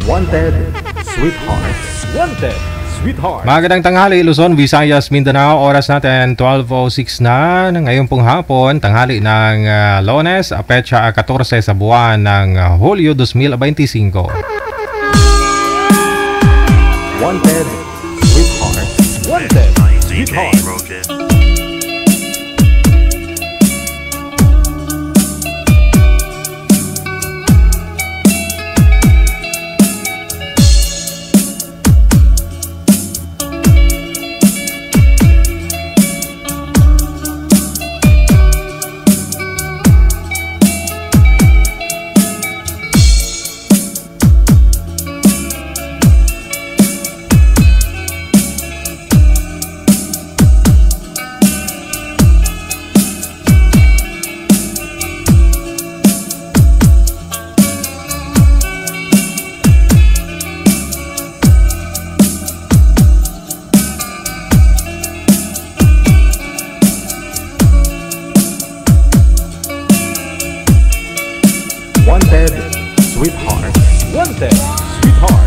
Wanted, Sweetheart. Wanted, Sweetheart. Magandang tanghali Luzon, Visayas, Mindanao. Oras natin 12:06 na ngayon pong hapon, tanghali ng Lunes, petsa 14 sa buwan ng Hulyo 2025. Wanted, Sweetheart. Wanted, Sweetheart. Wanted, Sweetheart. Wanted, Sweetheart. Wanted, Sweetheart. Wanted, Sweetheart.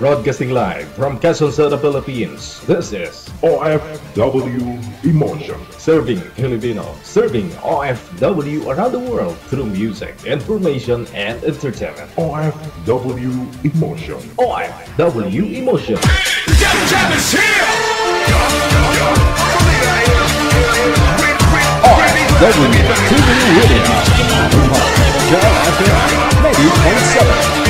Broadcasting live from Quezon City, Philippines. This is OFW Emotion. Serving Filipino, serving OFW around the world through music, information, and entertainment. OFW Emotion. OFW Emotion. OFW TV Radio. Joel FM 90.7.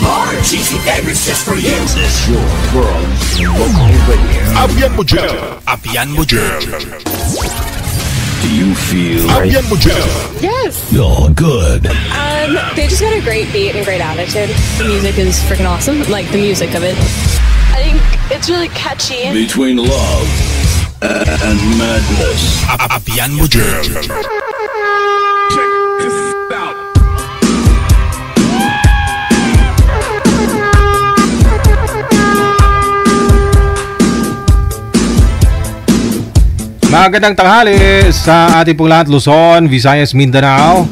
More cheesy favorites just for you. This is your world's local radio. Abian Mujel. Abian Mujel. Do you feel Abian Mujel? Yes. You're good. They just got a great beat and great attitude. The music is freaking awesome. Like the music of it. I think it's really catchy. Between love and madness. Abian Mujel. Magandang tanghali sa ating pong lahat, Luzon, Visayas, Mindanao.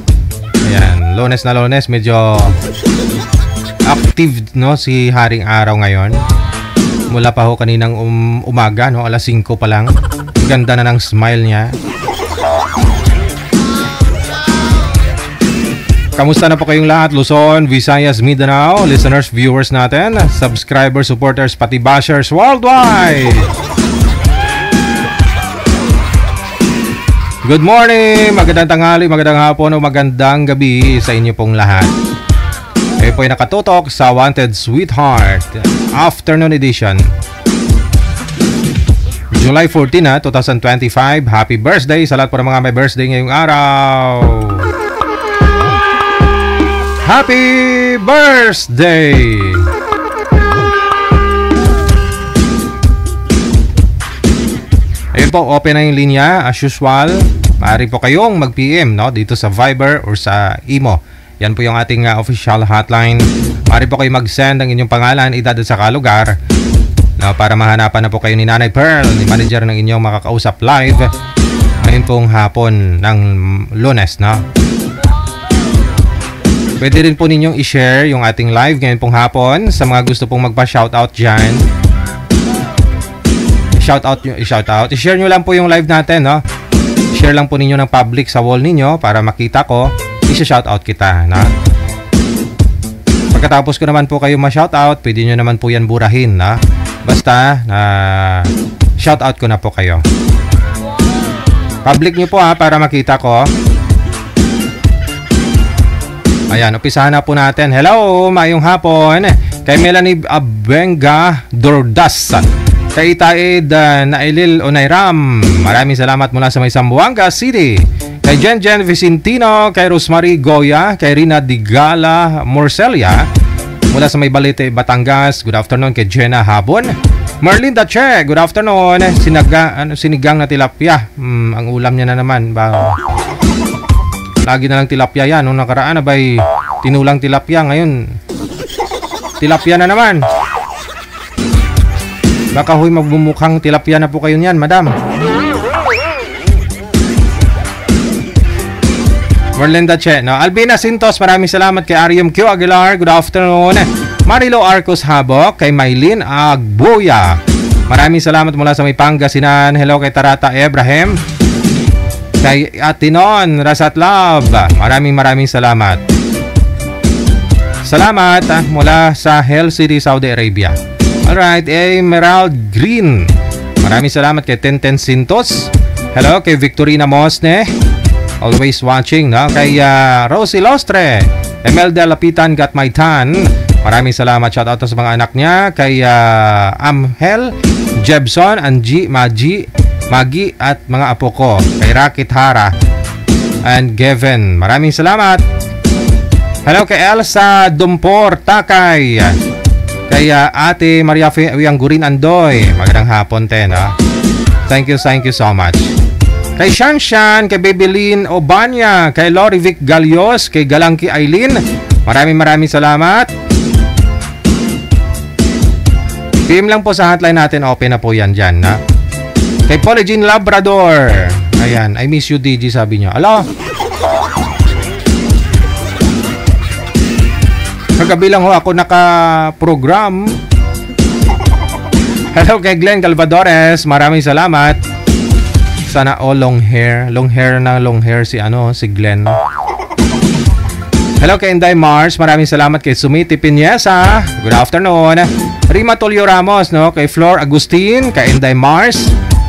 Ayan, Lunes na Lunes, medyo active no si Haring Araw ngayon. Mula pa ho kaninang umaga, no, alas 5 pa lang. Ganda na ng smile niya. Kamusta na po kayong lahat, Luzon, Visayas, Mindanao, listeners, viewers natin, subscribers, supporters, pati bashers worldwide. Good morning, magandang tanghali, magandang hapon o magandang gabi sa inyo pong lahat. Kayo po ay nakatutok sa Wanted Sweetheart Afternoon Edition. July 14, 2025. Happy birthday sa lahat po ng mga may birthday ngayong araw. Happy birthday! Ayun po, open na yung linya as usual. Maaari po kayong mag-PM no, dito sa Viber or sa Imo. Yan po yung ating official hotline. Maaari po kayo mag-send ang inyong pangalan, edad at saka lugar no, para mahanapan na po kayo ni Nanay Pearl, ni manager ng inyong makakausap live ngayon pong hapon ng Lunes. No? Pwede rin po ninyong i-share yung ating live ngayon pong hapon sa mga gusto pong magpa-shoutout dyan. Shoutout. I-share nyo lang po yung live natin, no? Share lang po ninyo ng public sa wall ninyo para makita ko. I-shoutout kita, no? Pagkatapos ko naman po kayo ma-shoutout, pwede nyo naman po yan burahin, no? Basta, shoutout ko na po kayo. Public nyo po para makita ko. Ayan, umpisahan na po natin. Hello, mayong hapon. Kay Melanie Abenga Dordas. Kay Taid Nailil Onayram. Maraming salamat mula sa may Zamboanga City. Kay Jen Vicentino. Kay Rosemary Goya. Kay Rina Digala Morcelia. Mula sa may Balite, Batangas. Good afternoon kay Jenna Habon. Merlinda Che. Good afternoon. Sinigang na tilapia. Ang ulam niya na naman. Lagi na lang tilapia yan. Nung nakaraan na ba'y tinulang tilapia. Ngayon, tilapia na naman. Baka huy magbumukhang tilapia na po kayo niyan, madam. Merlinda Che. No? Albina Sintos, maraming salamat kay Arium Q. Aguilar. Good afternoon. Marilo Arcos Habok. Kay Maylin Agboya. Maraming salamat mula sa may Pangasinan. Hello kay Tarata Abraham. Kay Atinon Rasatlab, maraming salamat. Salamat mula sa Hell City, Saudi Arabia. Alright, Emerald Green, maraming salamat kay Tenten Sintos. Hello kay Victorina Mosne, always watching. No? Kay Rosie Lostre, Emelda Lapitan Got My Tan, maraming salamat. Shout out sa mga anak niya. Kay Amhel, Jebson, Angie, Magi at mga apo ko, kay Rakit Hara and Gavin. Maraming salamat. Hello kay Elsa Dumpor Takay. Kay Ate Maria Wianggurin Andoy. Magandang hapon ten. Thank you so much. Kay Shanshan, kay Babylin Obanya, kay Lorivic Galios, kay Galangki Aileen. Maraming salamat. PM lang po sa hotline natin. Open na po yan dyan. Kay Polly Jean Labrador. Ayan, I miss you DG, sabi niya. Alo? Kagabi lang ho ako naka-program. Hello kay Glenn Calvadores. Maraming salamat. Sana long hair. Long hair si Glenn. Hello kay Inday Mars. Maraming salamat kay Sumiti Piñesa. Good afternoon. Rima Tulio Ramos, no? Kay Flor Agustin, kay Inday Mars.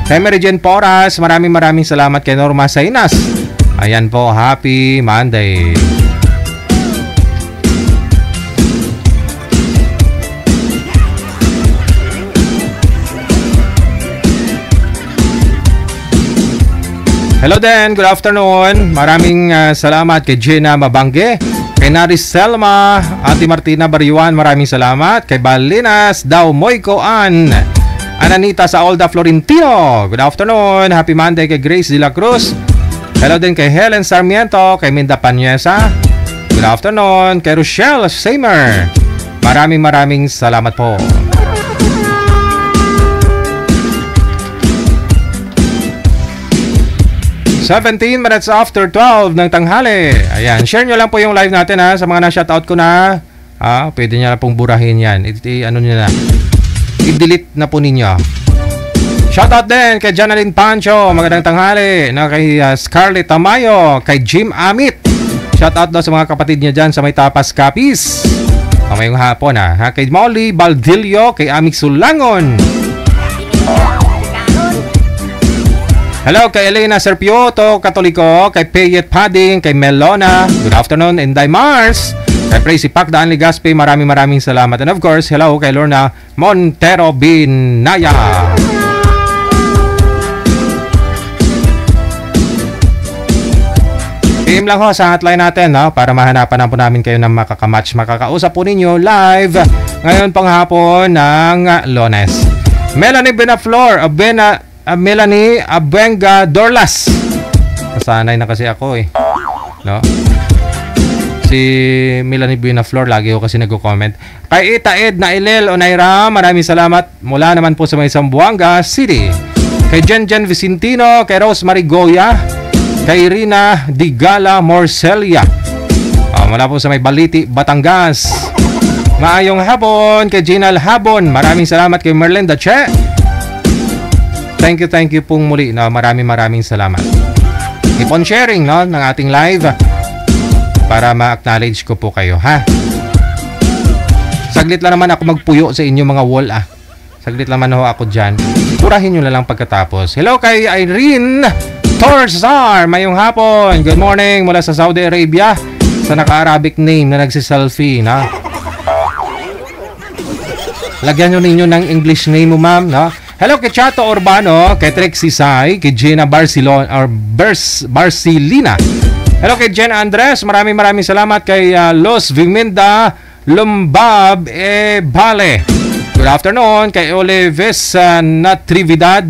Kay Mary Jane Poras, maraming salamat kay Norma Sainas. Ayan po, happy Monday. Hello din, good afternoon. Maraming salamat kay Gina Mabangge, kay Naris Selma, Ate Martina Bariwan, maraming salamat. Kay Balinas Daw Moyko An, Ananita sa Olda Florentino. Good afternoon. Happy Monday kay Grace de la Cruz. Hello din kay Helen Sarmiento, kay Minda Panyesa. Good afternoon. Kay Rochelle Seymour. Maraming salamat po. 17 minutes after 12 ng tanghali. Ayan, share nyo lang po yung live natin ha. Sa mga na-shoutout ko na, pwede nyo lang pong burahin yan. Ano nyo na, i-delete na po ninyo. Shoutout din kay Janalyn Pancho, magandang tanghali. Na kay Scarlett Tamayo, kay Jim Amit. Shoutout daw sa mga kapatid niya dyan sa may Tapas Capiz. Mamayong hapon ha. Kay Molly Baldillo, kay Amik Sulangon. Hello kay Elena Serpioto, Katoliko, kay Payet Padding, kay Melona. Good afternoon, Inday Mars. Kay Tracy Pacdaan Ligaspe, maraming salamat. And of course, hello kay Lorna Montero Binaya. PM lang ho sa hotline natin para mahanapan po namin kayo ng makakamatch. Makakausap po ninyo live ngayon pang hapon ng Lunes. Melanie Benaflor, Melanie Abenga Dorlas. Nasanay na kasi ako no? Si Melanie Benaflor lagi ko kasi nagko-comment. Kay Ita Ed na Ilel Onaira, maraming salamat mula naman po sa may Zamboanga City. Kay Jen Vicentino, kay Rosemary Goya, kay Rina Digala Morcelia, mula po sa may Baliti, Batangas. Maayong hapon kay Ginal Habon. Maraming salamat kay Merlinda Che. Thank you pong muli. Maraming salamat. Keep on sharing ng ating live para ma-acknowledge ko po kayo ha. Saglit lang naman ako magpuyo sa inyo mga wall Saglit lang naman ako dyan. Purahin nyo na lang pagkatapos. Hello kay Irene Torzar, mayong hapon. Good morning mula sa Saudi Arabia. Sa naka-Arabic name na nagsiselfie na. Lagyan nyo ninyo ng English name mo ma'am Hello kay Chato Urbano, kay Trixie Sai, kay Gina Barcelina. Hello kay Jen Andres, maraming salamat kay Los Viminda Lumbab Vale. Good afternoon kay Olives Natrividad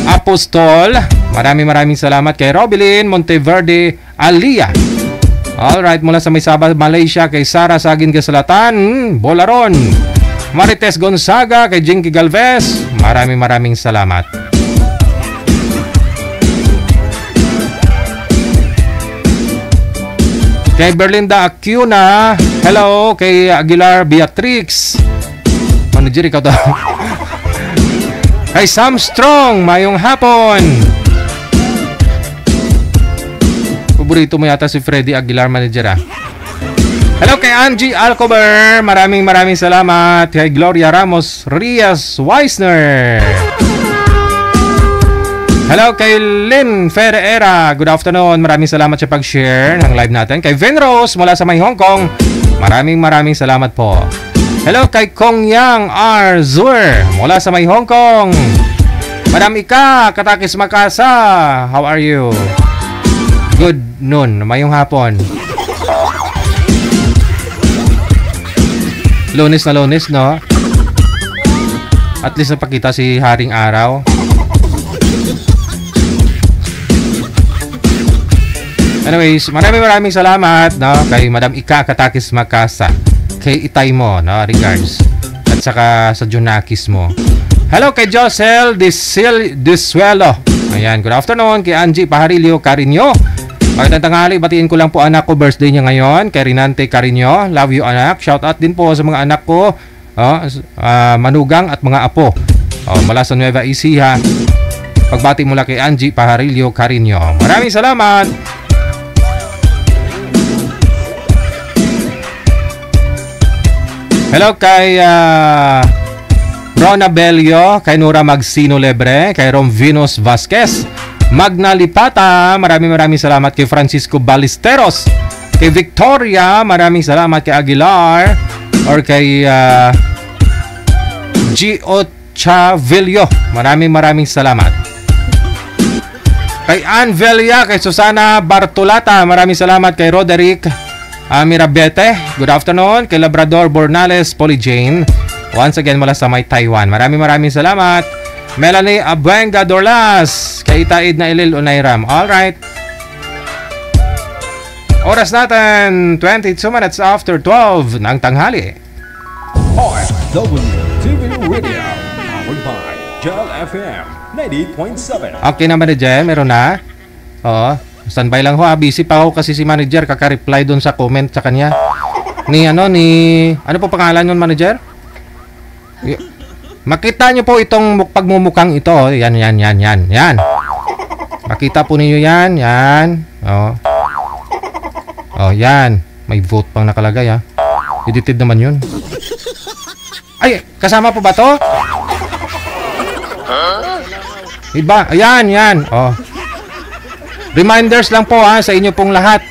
Apostol. Maraming salamat kay Robilin Monteverde Alia. Alright, mula sa may Sabah, Malaysia, kay Sara Sagin Gasalatan, Bolaron. Marites Gonzaga, kay Jinky Galvez. Maraming salamat. Kay Berlinda Acuna. Hello kay Aguilar Beatrix. Manager ikaw to. Kay Sam Strong, mayong hapon. Paborito mo yata si Freddy Aguilar, manager Hello kay Angie Alcober. Maraming salamat. Kay Gloria Ramos Rias Weisner. Hello kay Lynn Ferreira. Good afternoon. Maraming salamat sa pag-share ng live natin. Kay Vin Rose mula sa may Hong Kong. Maraming salamat po. Hello kay Kong Yang R. Zur mula sa may Hong Kong. Madam Ika Katakis Makasa, how are you? Good noon, mayong hapon. Lunes na Lunes, no? At least napakita si Haring Araw. Anyways, maraming salamat, no? Kay Madam Ika Katakis Makasa, kay Itay mo, no? Regards. At saka sa Junakis mo. Hello kay Josel Disuelo. Ayan, good afternoon kay Angie Paharilio Carinyo. Magandang tanghali, batiin ko lang po anak ko, birthday niya ngayon, kay Rinante Carinyo. Love you anak. Shout out din po sa mga anak ko, manugang at mga apo. Mula sa Nueva Ecija. Pagbati mula kay Angie Paharilio Carinyo. Maraming salamat. Hello kay Rona Belio, kay Nura Magsino Lebre, kay Romvinos Vasquez, Magna Lipata, maraming salamat kay Francisco Ballesteros, kay Victoria, maraming salamat kay Aguilar, or kay Gio Chavillo, maraming salamat. Kay Ann Velia, kay Susana Bartolata, maraming salamat kay Roderick Mirabete, good afternoon, kay Labrador Bornales Polyjane, once again mula sa may Taiwan, maraming salamat. Melanie Abuenga Dorlas, kay Itaid na Ilil Unayram. Alright. Oras natin 22 minutes after 12 ng tanghali. OFW TV Radio, powered by Gel FM 90.7. Okay naman na dyan, meron na. Oo. Standby lang ho. Busy pa ako kasi si manager kaka-reply doon sa comment sa kanya. Ano po pangalan nun, manager? Makita nyo po itong pagmumukhang ito. Yan. Makita po ninyo yan. Yan. May vote pang nakalagay ha. Edited naman yun. Ay, kasama po ba to? Iba, ayan. Reminders lang po sa inyo pong lahat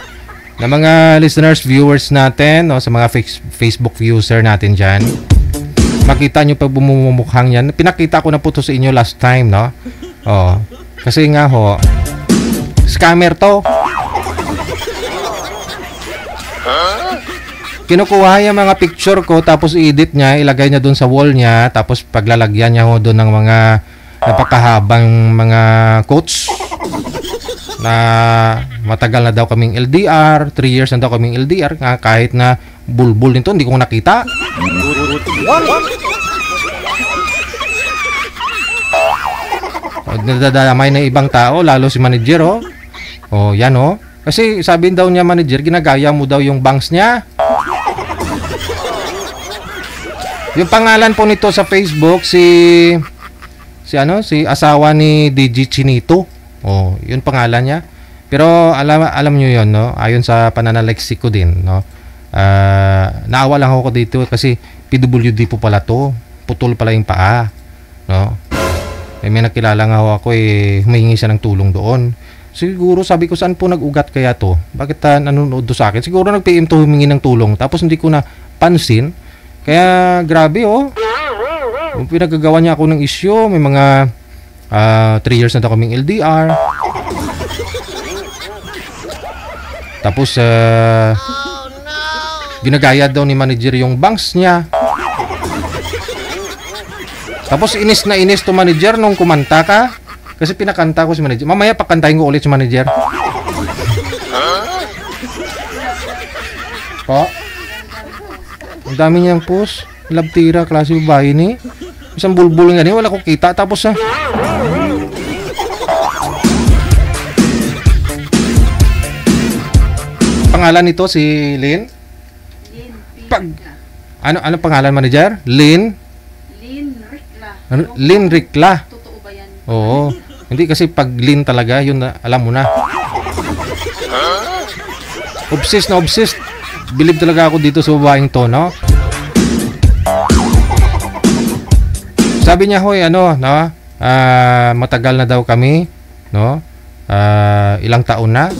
na mga listeners, viewers natin, sa mga Facebook user natin dyan. Makita nyo pag bumumukhang yan. Pinakita ko na po to sa inyo last time, no? Kasi nga ho, scammer to. Kinukuha yung mga picture ko tapos i-edit niya, ilagay niya doon sa wall niya, tapos paglalagyan niya ho doon ng mga napakahabang mga quotes na matagal na daw kaming LDR, 3 years na daw kaming LDR, kahit na bulbul nito hindi ko nakita. Nadadamay na ibang tao, lalo si manager yan kasi sabi daw niya manager, ginagaya mo daw yung banks niya. Yung pangalan po nito sa Facebook si asawa ni DJ Chinito. Yun pangalan niya. Pero alam niyo yun, no? Ayon sa pananaliksik ko din, no? Naawa lang ako dito kasi PWD po pala to. Putol pala yung paa, no? May nakilala nga ako humingi siya ng tulong doon. Siguro sabi ko, saan po nag-ugat kaya to? Bakit nanonood do sa akin? Siguro nag-PM to humingi ng tulong tapos hindi ko na pansin. Kaya grabe pinagagawa niya ako ng issue. May mga 3 years na daw kaming LDR. Tapos ginagaya daw ni manager yung banks niya. Tapos inis na inis to manager nung kumanta ka. Kasi pinakanta ko si manager. Mamaya pakantahin ko ulit si manager. Ang dami niyang post. Labtira, klase babae ni. Isang bulbul nga wala ko kita. Tapos pangalan nito si Lynn? Ano pangalan manager? Lynn Ricla. Totoo ba yan? Oo. Hindi kasi pag Lynn talaga, yun na, alam mo na. Obsessed. Believe talaga ako dito sa babaeng to, no? Sabi niya, matagal na daw kami, no? Ilang taon na.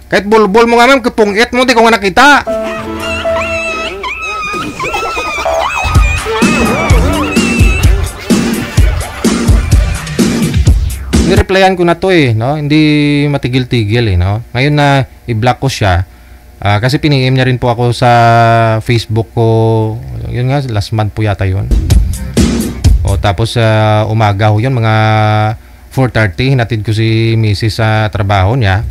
Kahit bulbul mo nga ma'am, kapungit mo, di ko nga nakita. Nireplyan ko na to no? Hindi matigil-tigil no? Ngayon na i-block ko siya, kasi piniem niya rin po ako sa Facebook ko. Yun nga, last month po yata yun. Tapos umaga ho yun, mga 4:30, hinatid ko si Mrs. sa trabaho niya.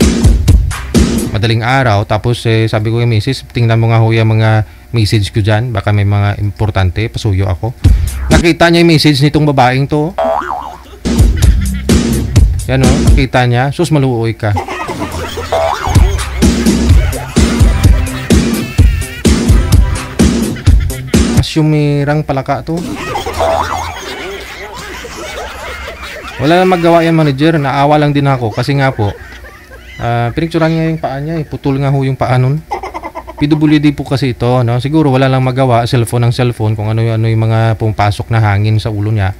Madaling araw, tapos sabi ko kay Mrs., tingnan mo nga ho yung mga message ko dyan, baka may mga importante, pasuyo ako. Nakita niya yung message nitong babaeng to. Yan nakita niya. Sus, maluoy ka. Asyumirang palaka to. Wala na magawa yan manager. Naawa lang din ako kasi nga po pinicturan niya yung paa niya. Putol nga ho yung paa nun. PWD po kasi ito, no? Siguro wala lang magawa. Cellphone ng cellphone kung ano yung mga pumapasok na hangin sa ulo niya.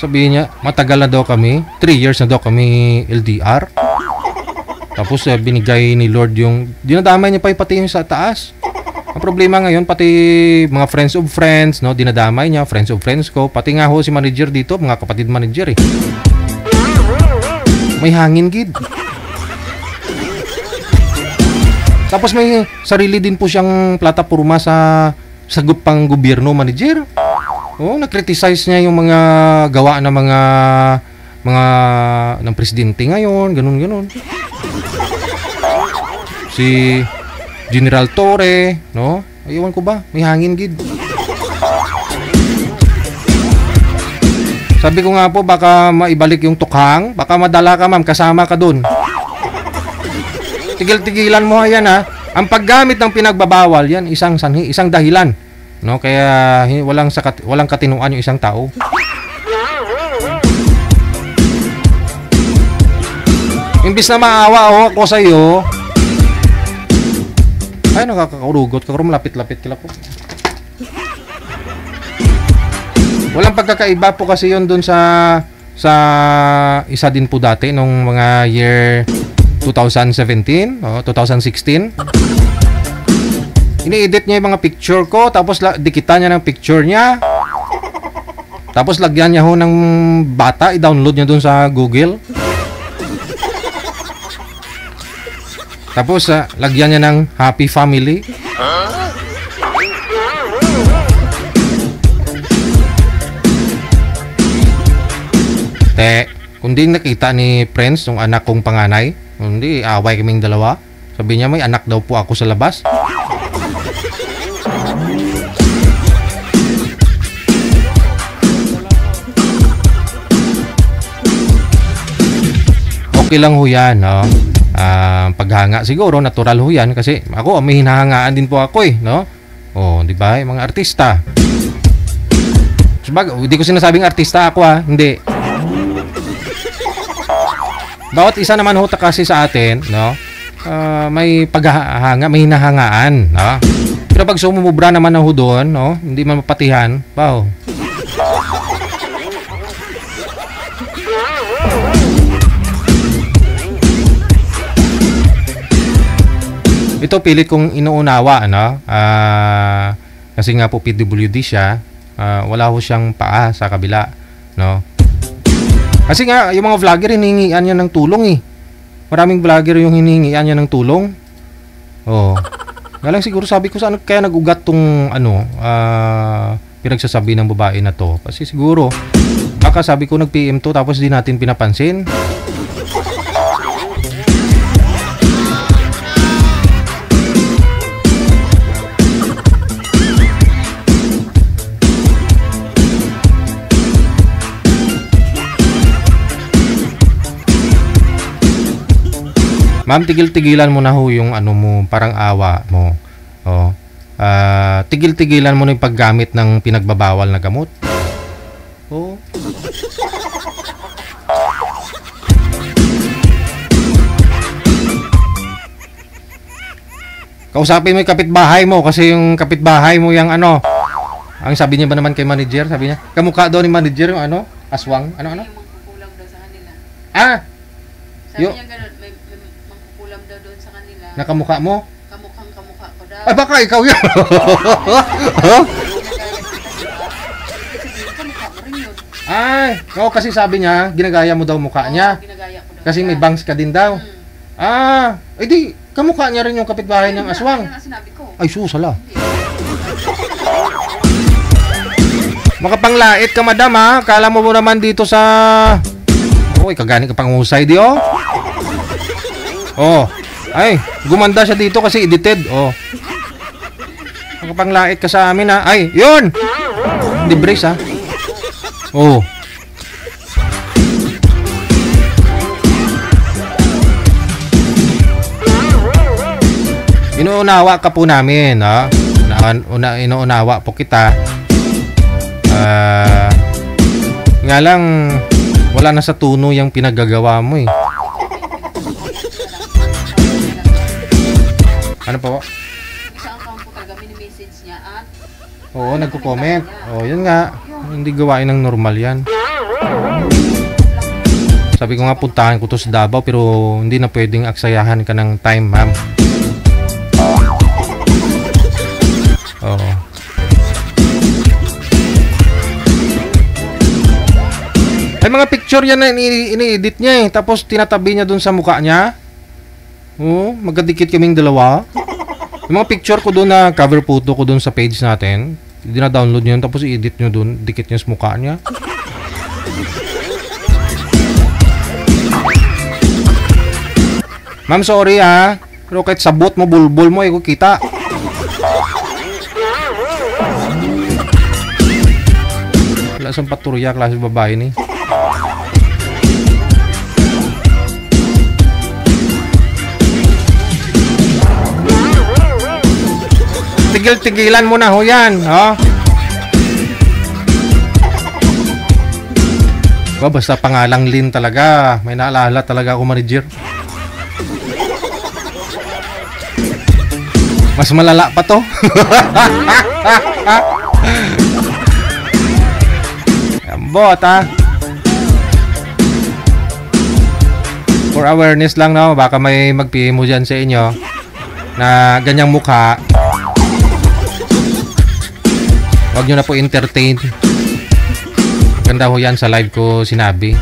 Sabihin niya, matagal na daw kami. 3 years na daw kami LDR. Tapos binigay ni Lord yung, dinadamay niya pa pati yung sa taas. Ang problema ngayon, pati mga friends of friends, no, dinadamay niya, friends of friends ko. Pati nga ho si manager dito, mga kapatid manager May hangin gid. Tapos may sarili din po siyang plataporma sa sagupang gobyerno manager. Na-criticize niya yung mga gawa ng mga ng presidente ngayon, ganun. Si General Torre, no? Ewan ko ba, may hangin gid. Sabi ko nga po, baka maibalik yung tukhang. Baka madala ka, ma'am. Kasama ka dun. Tigil-tigilan mo yan, ha. Ang paggamit ng pinagbabawal, yan, isang sanhi, isang dahilan. No? Kaya walang katinuan yung isang tao. Imbis na maawa ako sa iyo. Ay, nakakaurugot. Karoon lapit-lapit kila ko. Walang pagkakaiba po kasi yun dun sa isa din po dati nung mga year 2017 o 2016. Ini-edit niya yung mga picture ko, tapos dikitan niya ng picture niya. Tapos lagyan niya ho ng bata, i-download niya dun sa Google. Tapos lagyan niya ng happy family. Kung di nakita ni Prince, yung anak kong panganay, hindi, away kaming dalawa. Sabi niya, may anak daw po ako sa labas. Okay lang ho yan, no? Paghanga siguro, natural ho yan. Kasi ako, may hinahangaan din po ako eh, no? Oh, di ba? Mga artista. Sabag, hindi ko sinasabing artista ako ha, hindi. Bawat isa naman ho kasi sa atin, no? May paghahanga, may hinahangaan, no? Pero pag sumubra naman ho doon, no? Hindi man mapatihan, bao. Ito pilit kong inuunawa, no? Kasi nga po PWD siya, wala ho siyang paa sa kabila, no? Kasi nga, yung mga vlogger, hinihingian niya ng tulong eh. Maraming vlogger yung hinihingian niya ng tulong. Oh. Galang siguro sabi ko, saan kaya nag-ugat tong pinagsasabi ng babae na to? Kasi siguro, baka sabi ko nag-PM to, tapos di natin pinapansin. Ma'am, tigil-tigilan mo na ho yung ano mo, parang awa mo. Oh. Tigil-tigilan mo na yung paggamit ng pinagbabawal na gamot. Oh. Kausapin mo yung kapitbahay mo kasi yung kapitbahay mo yung ano. Ang sabi niya ba naman kay manager, sabi niya, kamukha daw ni manager yung ano, aswang, ano-ano? Yung mangkukulam daw sa kanila. Ah! Sabi niya gano'n, may mangkukulam daw doon sa kanila. Nakamukha mo? Kamukhang-kamukha ko daw. Ay, baka ikaw yun. Kamukha ko rin yun. Ay, oo, kasi sabi niya, ginagaya mo daw mukha niya. Ginagaya ko daw. Kasi may bangs ka din daw. Ah, edi, kamukha niya rin yung kapitbahay ng aswang. Kaya nga sinabi ko. Ay, susala. Makapanglait ka, madam, ha? Kala mo naman dito sa... Uy, kagani ka pang husay, di, oh. Oh. Ay, gumanda siya dito kasi edited, oh. Makapanglait ka sa amin, ha? Ay, yun! Hindi brace, ha? Oh. Inuunawa ka po namin, ha? Inuunawa po kita. Nga lang, wala na sa tuno yung pinaggagawa mo, eh. Ano po? Sa account ko talaga, mini-message niya at... Oo, nagko-comment. Oh, yun nga. Hindi gawain ng normal yan. Sabi ko nga, puntahan ko to sa Davao, pero hindi na pwedeng aksayahan ka ng time, ma'am. Oo. Ay, mga picture yan na ini-edit niya, eh. Tapos tinatabi niya dun sa mukha niya. Oo, magkadikit kaming dalawa. Yung mga picture ko dun na cover photo ko dun sa page natin, dina-download niyo yun, tapos i-edit niyo dun, dikit niya sa mukha niya. Ma'am, sorry, ha. Pero kahit sabot mo, bulbol mo, ko kita. Wala sang paturya klase babae ni. Tigil-tigilan mo na ho yan, oh. Basta pangalang Lin talaga. May naalala talaga ako, manager. Mas malala pa to. Ambot, ha. For awareness lang, no. Baka may mag-PM mo dyan sa inyo na ganyang mukha. Huwag nyo na po entertain. Ganda ho yan sa live ko sinabi.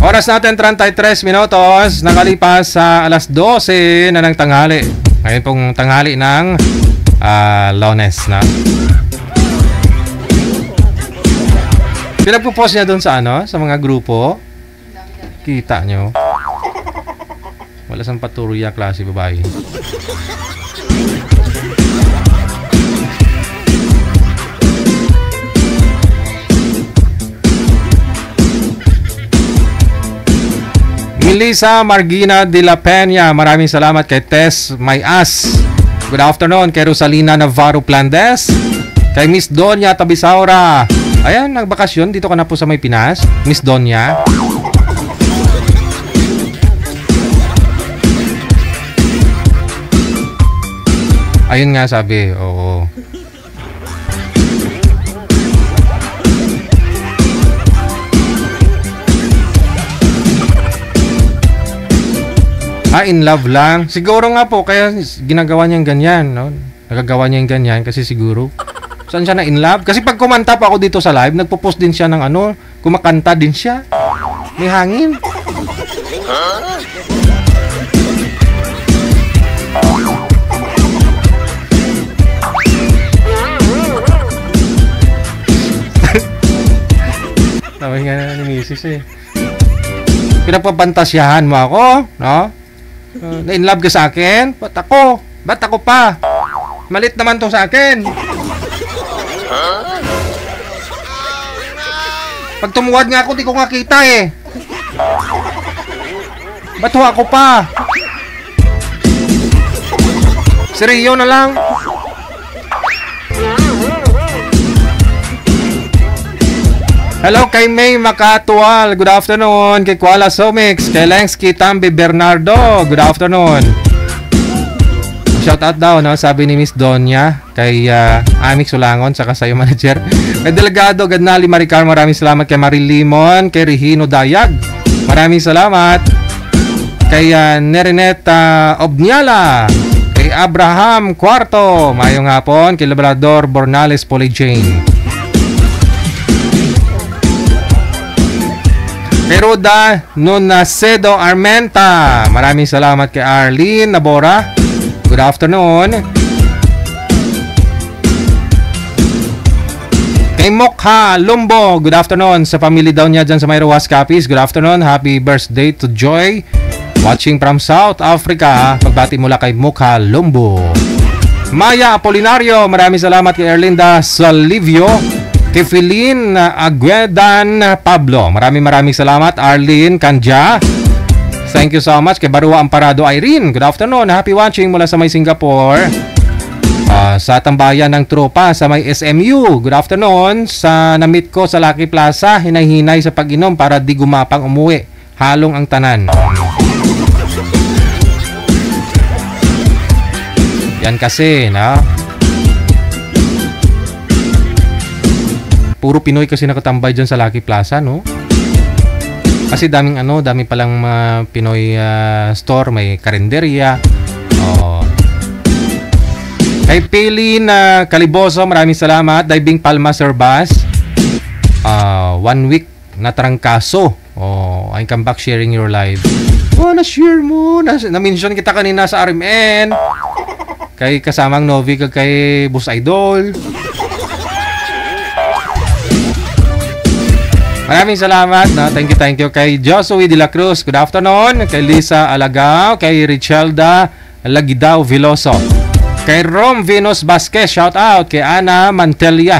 Oras natin 33 minutos. Nakalipas sa alas 12 na ng tanghali. Ngayon pong tanghali ng Lunes na. Pinagpo-post niya doon sa sa mga grupo. Kita nyo. Wala sang paturya klase babae. Melissa Margina de la Peña, maraming salamat kay Tess Mayas. Good afternoon kay Rosalina Navarro Plandes. Kay Miss Donya Tabisaura. Ayan, nagbakasyon dito ka na po sa may Pinas, Miss Donya. Ayun nga sabi, oo. In love lang. Siguro nga po, kaya ginagawa niyang ganyan, no? Nagagawa niya yung ganyan kasi siguro. Saan siya na in love? Kasi pag kumanta pa ako dito sa live, nagpo-post din siya ng kumakanta din siya. May hangin. Tawag nga na ni Mrs. Pinagpapantasyahan mo ako, no? Na-in-love ka sa akin? Ba't ako? Ba't ako pa? Malit naman to sa akin. Pag tumuwad nga ako, di ko nga kita eh. Ba't ho ako pa? Si Rio na lang. Hello kay May Makatual. Good afternoon. Kay Kuala Somix. Kay Lengsky Tambi Bernardo. Good afternoon. Shout out daw, no? Sabi ni Miss Donya. Kay Amix Sulangon. Saka sa'yo, manager. Kay Delegado Gadnali Maricar. Maraming salamat. Kay Maril Limon. Kay Regino Dayag. Maraming salamat. Kay Nerineta Obniala. Kay Abraham Cuarto. Mayong hapon. Kay Labrador Bornales Polyjane. Kay Roda Nunacedo Armenta. Maraming salamat kay Arlene Nabora. Good afternoon. Kay Mokha Lumbo. Good afternoon. Sa family daw niya dyan sa may Rojas Capiz. Good afternoon. Happy birthday to Joy. Watching from South Africa. Pagbati mula kay Mokha Lumbo. Maya Apolinario. Maraming salamat kay Erlinda Salivio. Kay Feline Aguedan Pablo. Maraming salamat. Arlene Kanja. Thank you so much. Kay Barua Amparado Irene. Good afternoon. Happy watching mula sa may Singapore. Sa tambayan ng tropa sa may SMU. Good afternoon. Sa na-meet ko sa Lucky Plaza. Hinay-hinay sa pag-inom para di gumapang umuwi. Halong ang tanan. Yan kasi, na? Puro Pinoy kasi nakatambay dyan sa Lucky Plaza, no? Kasi dami palang Pinoy store, may karinderya. Kay Pili na Caliboso, maraming salamat. Diving Palma Serbas. 1 week na trangkaso. I come back sharing your live. Na-share mo. Na-mention kita kanina sa RMN. Kay kasamang Novi, kay Boss Idol. Maraming salamat. No? Thank you kay Josué de la Cruz. Good afternoon. Kay Lisa Alagao. Kay Richelda Lagidao Veloso. Kay Rom Venus Vasquez, shout out. Kay Ana Mantelia.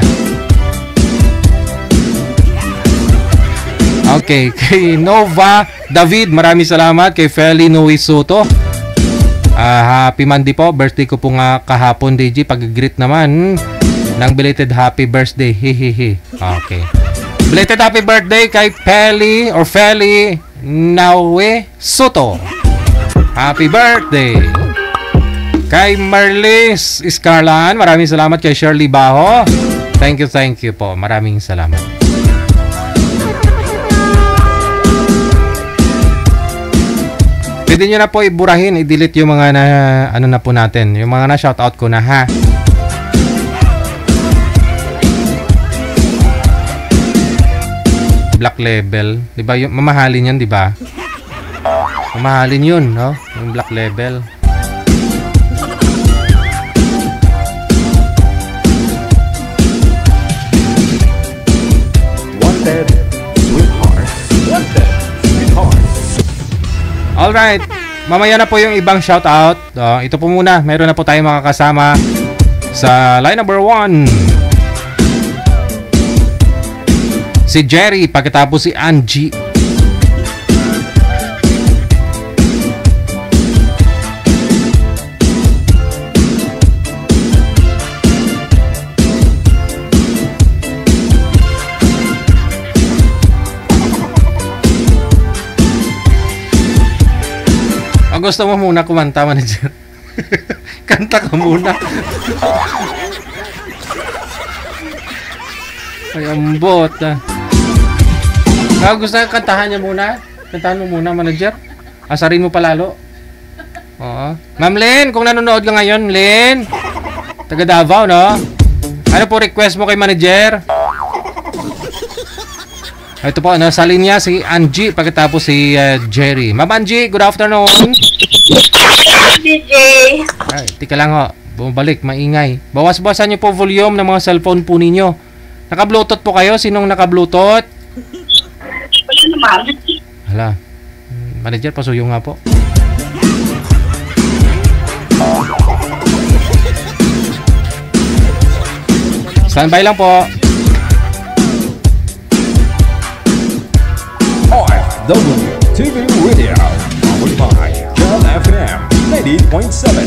Okay, kay Nova David, maraming salamat. Kay Feli Nui Soto. Happy Monday po. Birthday ko po nga kahapon, DJ. Pag-greet naman ng belated happy birthday. Hihihi. Okay. Belated happy birthday kay Feli Naue Soto. Happy birthday. Kay Marlis Iscarlan, maraming salamat. Kay Shirley Baho, thank you po. Maraming salamat. Pwede nyo na po iburahin, i-delete yung mga na po natin, yung mga na shoutout ko na, ha. Black Label, di ba? Mamahalin yan, di ba? Mamahalin yun, no? Yung Black Label. Wanted, sweetheart. Wanted, sweetheart. Alright, mamaya na po yung ibang shoutout. Ito po muna, meron na po tayong makakasama sa line number 1. Si Jerry, pagkatapos si Angie. Gusto mo muna kumanta, manager? Kanta ka muna. Ay, ambot. Gusto ka kantahan niya muna? Kantahan mo muna, manager? Asarin mo palalo. Oo. Ma'am Lynn, kung nanonood ka ngayon, Lynn, taga Davao, no? Ano po request mo kay manager? Ito po, nasa linya si Angie, pagkatapos si Jerry. Ma'am Angie, good afternoon. DJ. Ay, tika lang ho. Bumabalik, maingay. Bawas-bawasan niyo po volume ng mga cellphone po ninyo. Naka-bluetooth po kayo? Sinong naka-bluetooth? Wala naman. Hala. Manager, pasuyo nga po. Standby lang po. OFW TV Radio. Powered by John FM 90.7.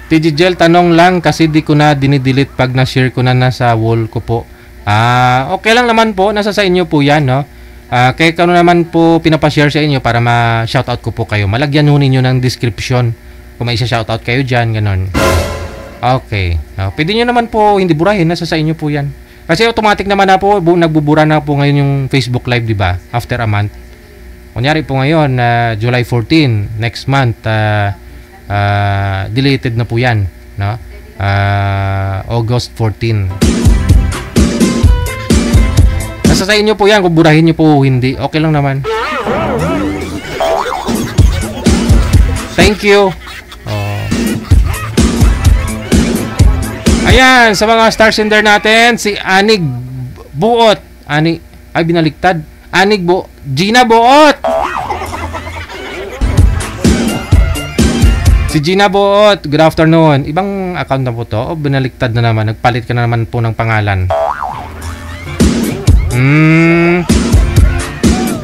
TG Gel, tanong lang kasi di ko na dinidelete pag na-share ko na nasa wall ko po. Okay lang naman po, nasa sa inyo po yan, no? Kaya kano naman po pinapashare sa inyo para ma-shoutout ko po kayo. Malagyan ho ninyo ng description kung may isa-shoutout kayo dyan, ganon. Okay. Pwede nyo naman po hindi burahin, nasa sa inyo po yan. Kasi automatic naman na po, nagbubura na po ngayon yung Facebook Live, di ba? After a month. Kunyari po ngayon, July 14, next month, deleted na po yan, no? August 14. Nasa sa inyo po yan kung burahin nyo po o hindi. Okay lang naman. Thank you. Ayan, sa mga star sender natin, si Anig Buot. Ay, binaliktad. Gina Buot. Si Gina Buot, good afternoon. Ibang account na po to. O, binaliktad na naman. Nagpalit ka na naman po ng pangalan.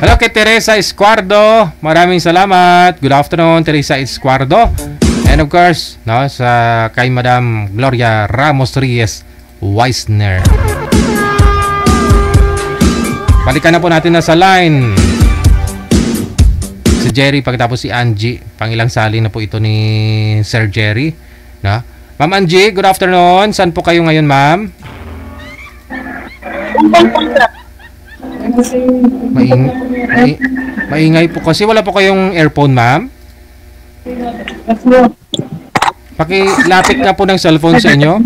Hello kay Teresa Escuardo. Maraming salamat. Good afternoon, Teresa Escuardo. And of course, no, sa kay Madam Gloria Ramos Reyes Weisner. Balikan na po natin na sa line si Jerry, pagkatapos si Angie. Pangilang sali na po ito ni Sir Jerry, no? Ma'am Angie, good afternoon. Saan po kayo ngayon, ma'am? Maingay po kasi. Wala po kayong earphone, ma'am? Pakilapit nga po ng cellphone sa inyo.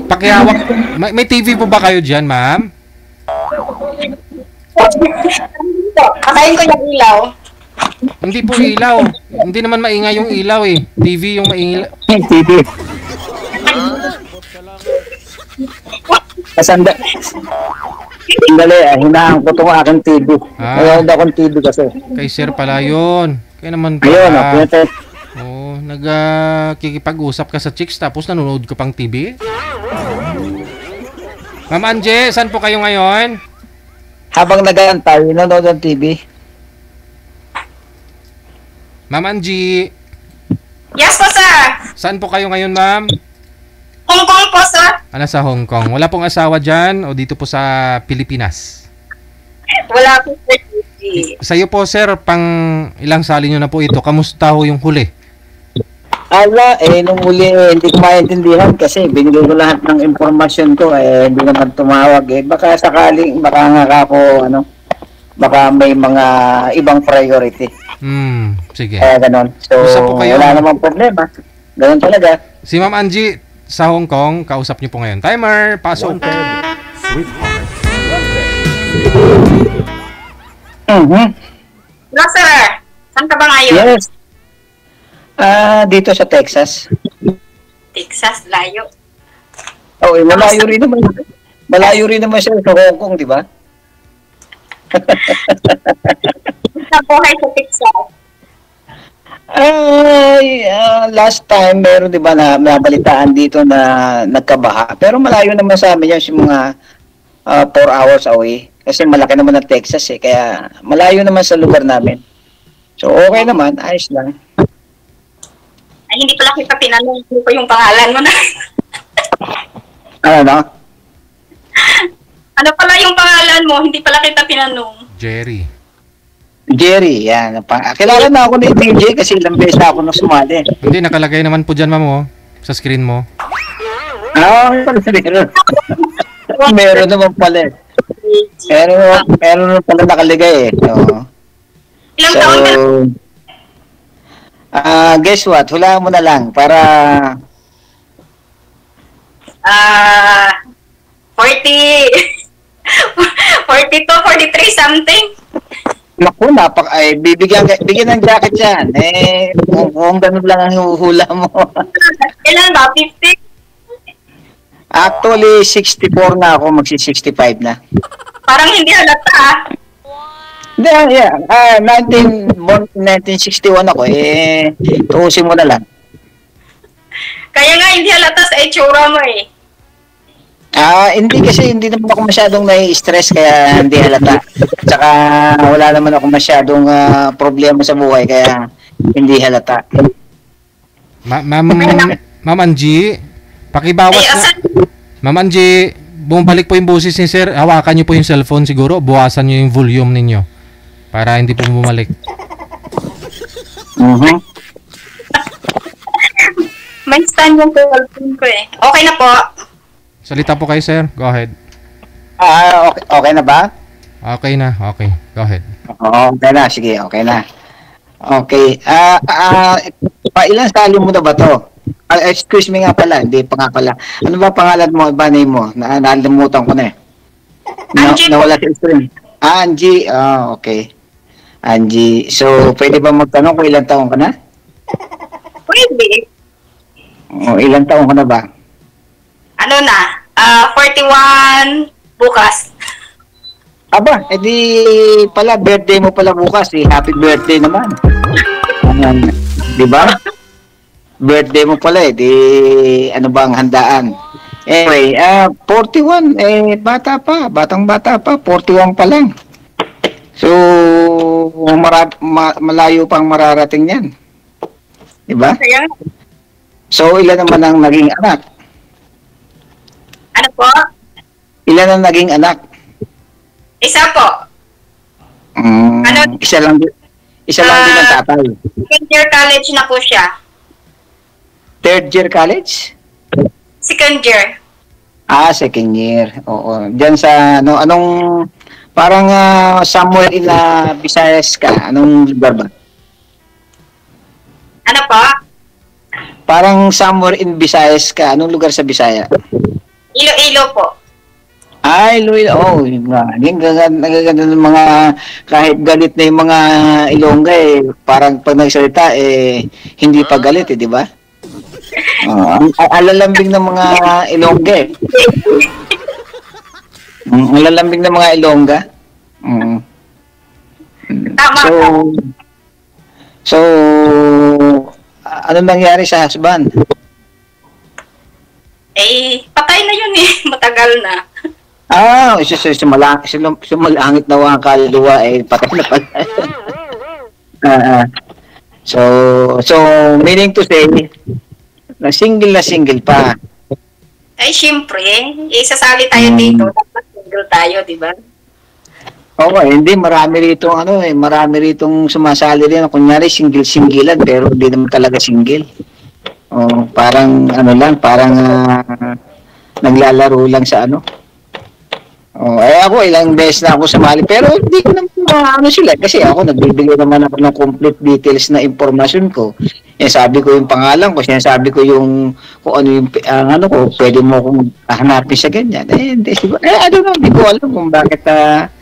Pakihawak. May TV po ba kayo dyan, ma'am? Kakain ko yung ilaw. Hindi po ilaw. Hindi naman maingay yung ilaw eh. TV yung maingay. TV. Kasanda. Sandali, hinahan ko itong aking TV. Mayroon akong TV kasi. Kay sir pala yun. Kaya naman Ayun, pala. Nagkikipag-usap ka sa chicks tapos nanonood ka pang TV? Ma'am Anje, saan po kayo ngayon? Habang nag-aantay, nanonood ng TV. Ma'am Angie, Yes po, sir. saan po kayo ngayon, ma'am? Hong Kong po, sir. Sa Hong Kong. Wala pong asawa dyan o dito po sa Pilipinas? Wala po, sir. Sa'yo po, sir, pang ilang sali nyo na po ito. Kamusta ho yung huli? Nung huli, hindi ko maintindihan kasi binigay ko lahat ng impormasyon ko, hindi naman tumawag. Baka sakaling, baka nga ako, baka may mga ibang priority. Sige. Kaya ganon. So, po kayo, wala namang problema. Ganon talaga. Si Ma'am Angie, sa Hong Kong, kausap niyo po ngayon. Timer, pasok. Sweetheart. No, sir. Saan ka ba ngayon? Yes. Dito sa Texas. Texas, layo. Malayo rin naman. Malayo rin naman siya sa Hong Kong, di ba? Sa buhay sa Texas. Last time, meron di ba na nabalitaan dito na nagkabaha. Pero malayo naman sa amin yung mga 4 hours away. Kasi malaki naman ang Texas kaya malayo naman sa lugar namin. So okay naman, ayos lang. Ay, hindi pala kita tinanong ko yung pangalan mo na. Ano? Ano pala yung pangalan mo? Hindi pala kita tinanong. Jerry, yan. Kilala na ako ni DJ kasi ilang beses na ako nang sumali. Hindi, nakalagay naman po dyan, ma'am, sa screen mo. Meron. Meron naman pala. Meron naman pala nakaligay Ilang taon ka? Guess what? Hulaan mo na lang para 42, 43 something. naku, bigyan ng jacket yan. Kung ganun lang ang hula mo. Ilan ba? 50? Actually, 64 na ako, magsi-65 na. Parang hindi halata. Hindi, yeah. 1961 ako, tuusin mo na lang. Kaya nga hindi halata sa itsura mo Hindi kasi hindi naman ako masyadong nai-stress kaya hindi halata. Tsaka wala naman ako masyadong problema sa buhay kaya hindi halata. Ma'am Angie, pakibawas na. Ma'am Angie, bumalik po yung boses ni sir. Hawakan niyo po yung cellphone siguro. Buwasan niyo yung volume ninyo para hindi po bumalik. May stand yung cellphone ko Okay na po. Salita po kayo, sir. Go ahead. Okay na ba? Okay na. Okay. Go ahead. Okay na. Sige, okay na. Okay. Ilang sali mo na ba to? Excuse me nga pala. Hindi pa nga pala. Ano ba pangalan mo? Iba name mo? Nalimutan ko na Angie po. Nawala sa screen. Angie. Okay. Angie. So, pwede ba magtanong kung ilang taong ka na? Pwede. Ilang taong ka na ba? Ano na? 41 bukas. Aba, edi pala birthday mo pala bukas Happy birthday naman. Di ba? Birthday mo pala ano ba ang handaan? Anyway, 41 batang-bata pa, 41 pa lang. So, malayo pang mararating 'yan. Di ba? So, ilan naman ang naging anak? Ano po? Ilan ang naging anak? Isa po. Isa lang din ang tatay. Second year college na po siya. Third year college? Second year. Second year. Oo. Diyan sa anong parang somewhere in Visayas ka. Anong lugar ba? Ano po? Parang somewhere in Visayas ka. Anong lugar sa Bisaya? Iloilo po. Ay, Louie, yun nga. Nagaganda ng mga, kahit galit na yung mga Ilongga parang pag nagsalita, hindi pa galit di ba? Ang alalambing ng mga Ilongga Ang alalambing ng mga Ilongga. Tama. So, ano nangyari sa husband? Patay na yun matagal na. Sumalangit na ang kaluluwa patay na pala. So meaning to say na single pa. Siyempre, sasali tayo dito, dapat single tayo, di ba? Oo, hindi marami ritong sumasali rin, kunyari single-singlean pero hindi naman talaga single. Parang naglalaro lang sa ako ilang beses na ako sumali pero hindi ko naman sila kasi ako nagbibigay naman ako ng complete details na impormasyon ko. Sabi ko yung pangalan ko, sinasabi ko yung kung ano yung ko, pwede mo akong hanapin sa ganyan. Hindi siguro. Hindi ko alam kung bakit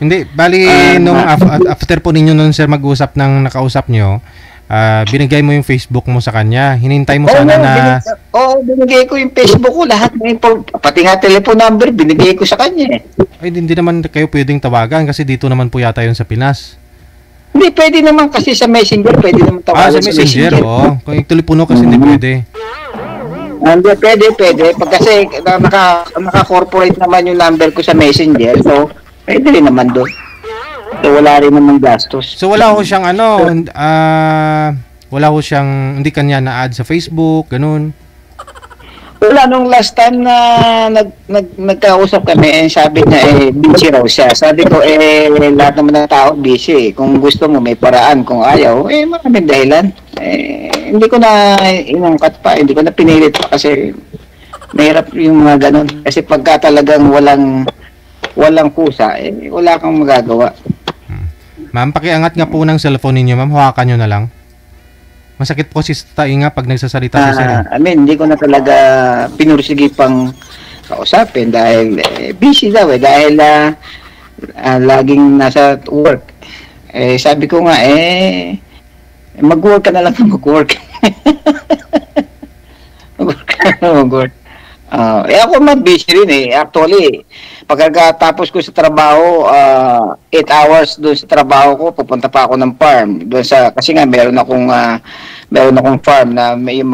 hindi, bali nung after po ninyo nun sir mag-usap ng nakausap nyo, binigay mo yung Facebook mo sa kanya. Hinintay mo sana na... binigay ko yung Facebook ko. Lahat pati nga telephone number, binigay ko sa kanya Ay, hindi naman kayo pwedeng tawagan kasi dito naman po yata yun sa Pinas. Hindi, pwede naman kasi sa Messenger. Pwede naman tawagan sa Messenger. Kung yung telepono kasi hindi pwede. Hindi, pwede. Pag kasi naka-corporate naman yung number ko sa Messenger. So, pwede rin naman doon. So, wala rin naman gastos. So, wala ho siyang hindi kanya na-add sa Facebook, ganun. Wala, nung last time na nagkausap kami, sabi niya, busy raw siya. Sabi ko, lahat naman ng tao busy. Kung gusto mo, may paraan. Kung ayaw, maraming dahilan. Hindi ko na inangkat pa, hindi ko na pinilit pa kasi mahirap yung mga ganun. Kasi pagka talagang walang kusa, wala kang magagawa. Ma'am, pakiangat nga po ng cellphone ninyo, ma'am. Hawakan nyo na lang. Masakit po si tainga pag nagsasalita si sir. Hindi ko na talaga pinursige pang kausapin dahil busy daw dahil laging nasa work. Sabi ko nga mag-work ka na lang mag-work. Mag-work. Ako busy rin Actually, pagkatapos ko sa trabaho, 8 hours doon sa trabaho ko, pupunta pa ako ng farm. Kasi nga meron akong farm na may yung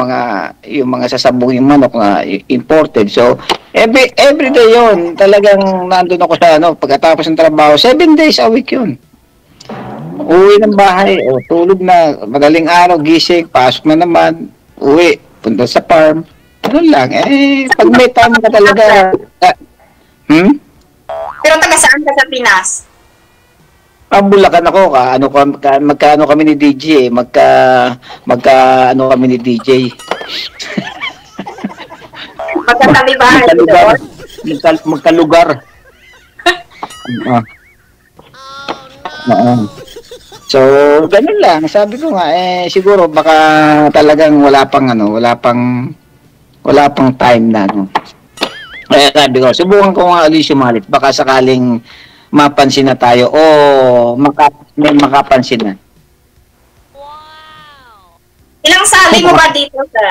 mga sasabong yung manok na imported. So, every day yun, talagang nandun ako sa pagkatapos ng trabaho, 7 days a week yun. Uwi ng bahay, tulog na, madaling araw, gising, pasok na naman, uwi, punta sa farm. Ano lang, pag may time ka talaga, Pero taga saan ka sa Pinas? Bulacan ako, magkaano kami ni DJ, magkaano kami ni DJ. Magkatalibahan doon? Magkalugar. So, ganun lang. Sabi ko nga, siguro baka talagang wala pang time na, Kaya sabi ko, subukan ko nga ulit sumalit. Baka sakaling mapansin na tayo o may makapansin na. Ilang sali mo ba dito, sir?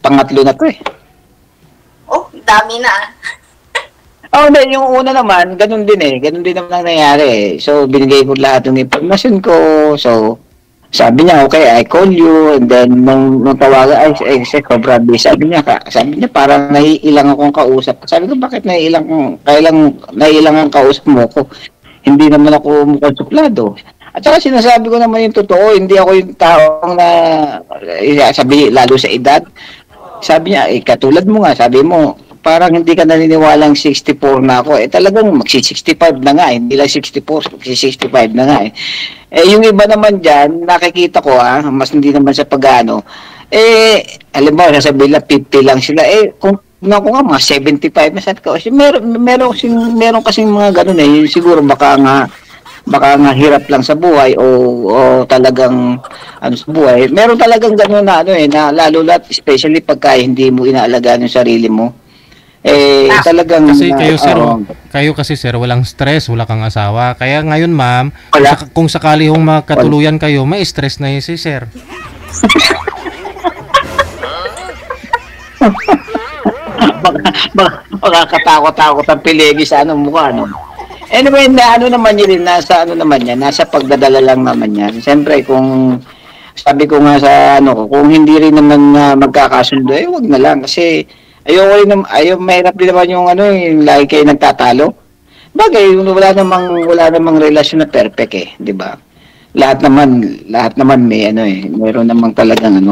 Pangatlo na to Dami na. Yung una naman, ganun din Ganun din naman nangyayari So, binigay ko lahat ng information ko. So, sabi niya, okay, I call you. And then, nung tawagan, sobrang busy. Sabi niya, parang naiilang akong kausap. Sabi ko, bakit naiilang ang kausap mo ko? Hindi naman ako mukhang suplado. At saka sinasabi ko naman yung totoo, hindi ako yung taong na, sabi, lalo sa edad. Sabi niya, katulad mo nga, sabi mo, parang hindi ka naniniwalang 64 na ako. Talagang magsi-65 na nga. Hindi lang 64, magsi-65 na nga yung iba naman dyan, nakikita ko mas hindi naman sa pag-ano. Alam mo, sasabihin lang 50 lang sila. Kung nga mga 75 na sabi ko. Meron kasing mga ganun siguro baka nga hirap lang sa buhay o talagang sa buhay. Meron talagang ganun na na lalo na especially pagka hindi mo inaalagaan yung sarili mo. talagang... Kasi kayo sir, oo. kayo kasi sir, walang stress, wala kang asawa. Kaya ngayon ma'am, Wala. kung sakali hong magkatuluyan kayo, may stress na yun si sir. Makakatakot-takot ang pilegi sa mukha, no? Anyway, ano naman yun, nasa nasa pagdadala lang naman yan. Siyempre, kung sabi ko nga sa kung hindi rin naman magkakasundo, wag na lang. Kasi, mahirap din naman yung yung lagi kayo nagtatalo. Bagay, wala namang relasyon na perfect di ba? Lahat naman may meron namang talagang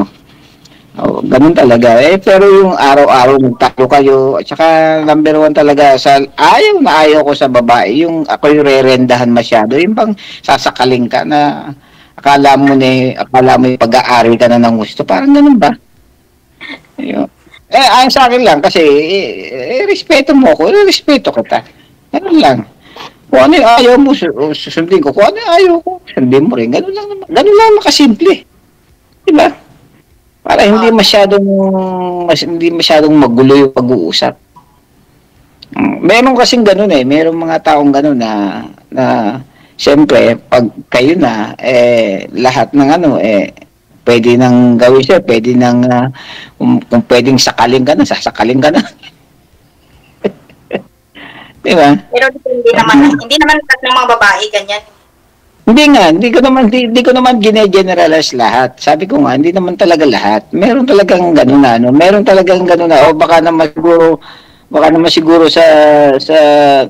ganun talaga. Pero yung araw-araw magtalo kayo, at saka number 1 talaga ayaw ko sa babae, yung ako yung rerendahan masyado, yung bang sasakaling ka na akala mo yung pag-aari ka na ng gusto, parang ganun ba? Ayun. Ayon sa akin lang, kasi respeto mo ako, respeto kita. Ganun lang. Kung ano yung ayaw mo, susundin ko. Kung ano yung ayaw ko, sundin mo rin. Ganun lang naman kasimple. Diba? Para hindi masyadong magulo yung pag-uusap. Meron kasing ganun merong mga taong ganun na siyempre, pag kayo na, lahat ng pwede nang gawin siya, pwede nang, kung pwedeng sakaling ka na, sasakaling ka na. Diba? Pero hindi naman lahat ng mga babae ganyan. Hindi ko naman gine-generalize lahat. Sabi ko nga, hindi naman talaga lahat. Meron talagang gano'n o baka naman siguro sa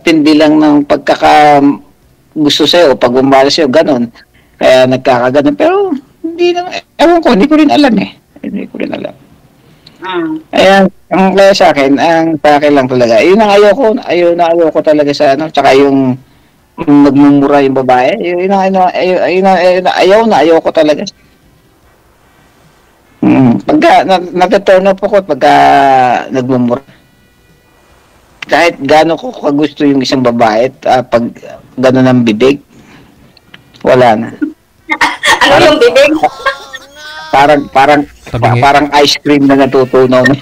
tindi lang ng gusto sa'yo o pagmamahal sa'yo, gano'n. Kaya nagkakaganon. Pero, hindi ko rin alam Hindi ko rin alam. Ayan, kaya sa akin lang talaga. Yun ang ayoko talaga sa tsaka yung magmumura yung babae. Ayaw ko talaga. Pagka nag-turn up ako pagka nagmumura. Kahit gaano ko kagusto yung isang babae pag gano'n ang bibig, wala na. Yung bibig? Parang ice cream na natutunaw na.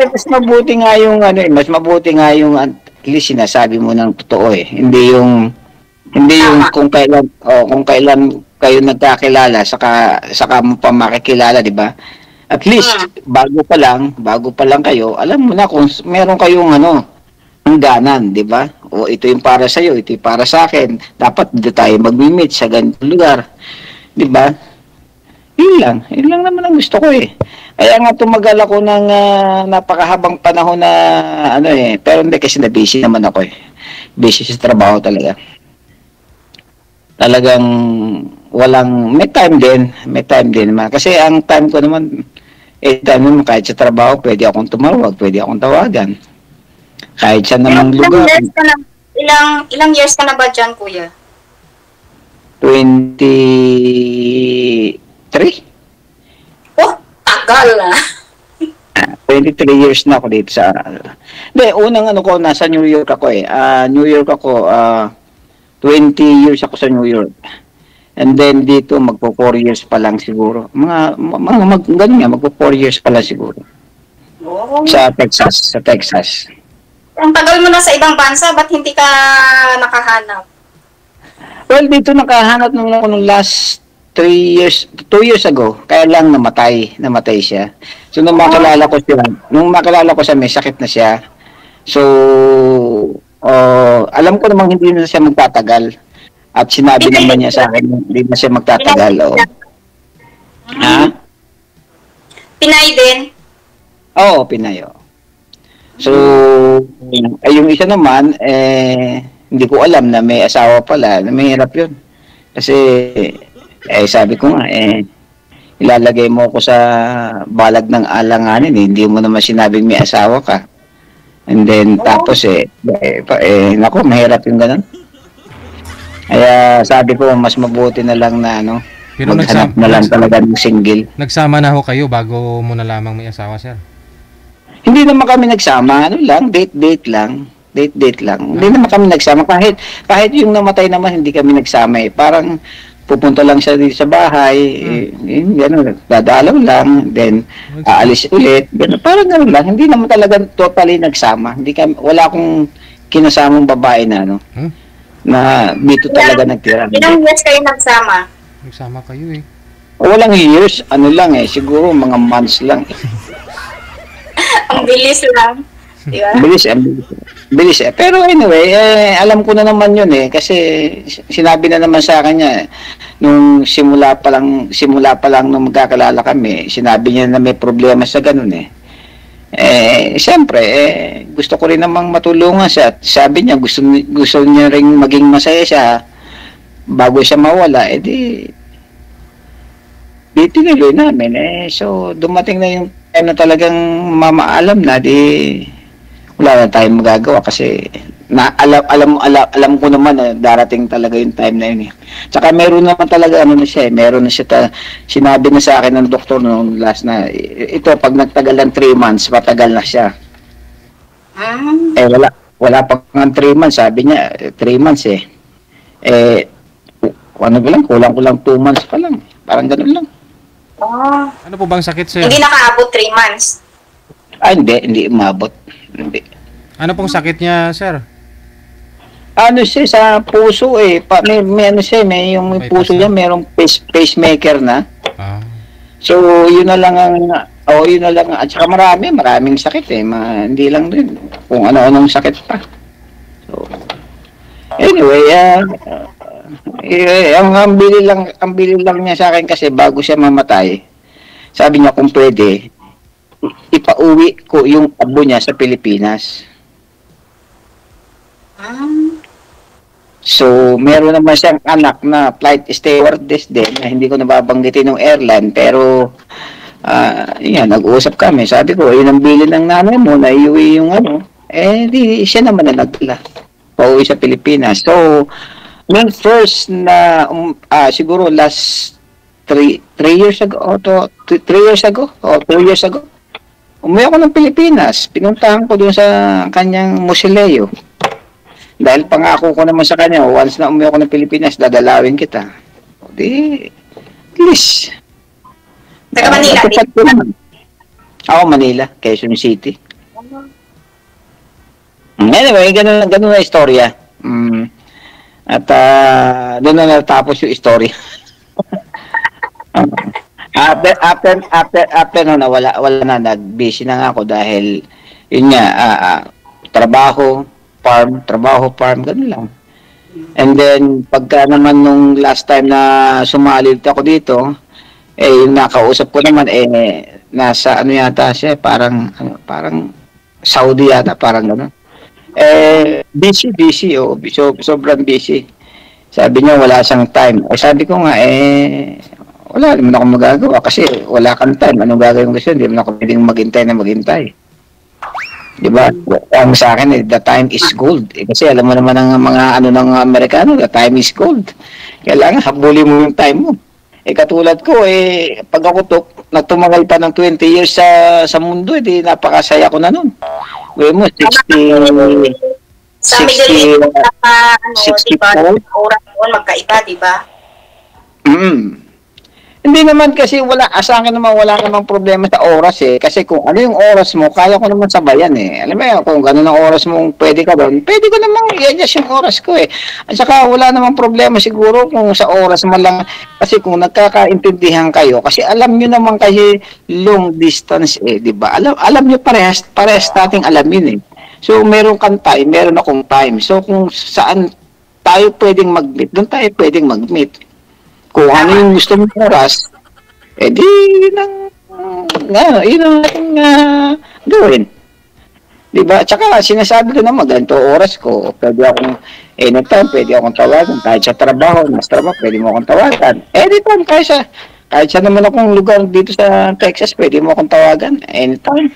Mas mabuti nga yung at least sinasabi mo ng totoo Hindi yung kung kailan kayo nagkakilala saka mo pa makikilala, di ba? At least bago pa lang kayo, alam mo na kung meron kayong hangganan, di ba? O ito yung para sa iyo, ito yung para sa akin. Dapat dito tayo mag-meet sa ganitong lugar. Di ba? Yun lang naman ang gusto ko Kaya nga tumagal ako ng napakahabang panahon na pero hindi kasi na-busy naman ako Busy sa trabaho talaga. Talagang may time din naman. Kasi ang time ko naman, kahit sa trabaho, pwede akong tumawag, pwede akong tawagan. Kahit sa namang lugar. Ilang years ka na ba dyan, kuya? 23? Tagal na. 23 years na ako dito sa... Hindi, unang nasa New York ako New York ako, 20 years ako sa New York. And then dito, magpo 4 years pa lang siguro. Ganun nga, magpo 4 years pa lang siguro. Oh. Sa Texas. Ang tagal mo na sa ibang bansa, ba't hindi ka nakahanap? Well, dito nakahanap naman ako nung last 2 years ago. Kaya lang namatay siya. So, nung makilala ko siya, may sakit na siya. So, alam ko namang hindi na siya magtatagal. At sinabi naman niya sa akin, hindi na siya magtatagal. Ha? Pinay din? Oo, Pinay. So, yung isa naman, hindi ko alam na may asawa pala, na mahirap yun. Kasi, sabi ko nga, ilalagay mo ako sa balag ng alanganin, hindi mo naman sinabing may asawa ka. And then, tapos naku, mahirap yung ganun. Kaya sabi ko, mas mabuti na lang na, maghanap na lang talaga ng single. Nagsama na ho kayo bago mo na lamang may asawa, sir? Hindi naman kami nagsama, date lang. Date lang. Hindi naman kami nagsama. Kahit yung namatay naman, hindi kami nagsama Parang pupunta lang siya dito sa bahay, gano'n, dadalaw lang, then aalis ulit, gano'n, parang gano'n lang, hindi naman talaga totally nagsama, wala akong kinasamang babae na, na dito talaga nagtira. Ilang years kayo nagsama? Nagsama kayo eh. Walang years, ano lang siguro mga months lang. Ang bilis lang. Diba? Bilis. Pero anyway, alam ko na naman yun kasi sinabi na naman sa akin niya, nung simula pa lang nung magkakalala kami, sinabi niya na may problema sa ganun siyempre, gusto ko rin namang matulungan siya. At sabi niya, gusto niya rin maging masaya siya bago siya mawala, di tinuloy namin. So, dumating na yung time na talagang mamaalam na, wala na tayong magagawa kasi alam ko naman na darating talaga yung time na yun Tsaka meron naman talaga meron na siya sinabi na sa akin ng doktor noong last na ito pag nagtagal ng 3 months matagal na siya. Wala pa ng 3 months, sabi niya 3 months kulang 2 months pa lang, parang ganoon lang. Ano po bang sakit, sir? Hindi nakaabot 3 months. Hindi umabot. Hindi. Ano pong sakit niya, sir? Siya sa puso may yung puso niya merong pacemaker na. So yun na lang at saka maraming sakit hindi lang din kung ano-anong sakit pa. So anyway, ang bili lang niya sa akin kasi bago siya mamatay. Sabi niya kung pwede ipauwi ko yung abo niya sa Pilipinas. So, meron naman siyang anak na flight stewardess din na hindi ko nababanggitin ng airline pero nag-uusap kami. Sabi ko, yun ang bilin ng nanay mo na iuwi yung di siya naman na nagdala. Pauwi sa Pilipinas. So, yung first na siguro last 3 years ago o 2 years ago, umuwi ako ng Pilipinas. Pinuntahan ko doon sa kanyang musileo. Dahil pangako ko naman sa kanya, once na umuwi ako ng Pilipinas, dadalawin kita. Please. Taga Manila? Ako, Manila, Quezon City. Anyway, ganun na istorya. At doon na natapos yung istorya. After no, wala na, nag-busy na nga ako dahil yun nga, trabaho, farm, ganun lang. And then, pagka naman nung last time na sumali ako dito, yung nakausap ko naman, nasa yata siya, parang Saudi yata, parang gano'n. Busy, sobrang busy. Sabi niya, wala siyang time. Sabi ko nga, wala naman ako magagawa kasi wala kang time. Anong gagawin ko siya? Hindi naman ako pwedeng maghintay. Diba? Ang sa akin, the time is gold. Kasi alam mo naman ng mga ng Amerikano, the time is gold. Kailangan habulin mo yung time mo. Katulad ko, pag ako nagtumagal pa ng 20 years sa mundo, napakasaya ko na nun. Uy mo, 60... Sa Middle East, 64? Oras doon, magkaiba, diba? Hindi naman kasi sa akin naman wala namang problema sa oras kasi kung ano yung oras mo, kaya ko naman sabayan Alam mo yun, kung gano'n ang oras mo pwede ka doon, pwede ko namang i-adjust yung oras ko At saka wala namang problema siguro kung sa oras man lang, kasi kung nagkakaintindihan kayo, kasi alam nyo naman kasi long distance di ba? Alam nyo parehas nating alam yun So meron kang time, meron akong time. So kung saan tayo pwedeng mag-meet, doon tayo pwedeng mag-meet. Kung ano yung gusto mong oras, yun ang ating gawin. Diba? Tsaka sinasabi ko naman, ganito oras ko, pwede akong anytime, pwede akong tawagan, kahit sa trabaho, pwede mo akong tawagan. Anytime, kahit sa naman akong lugar dito sa Texas, pwede mo akong tawagan, anytime.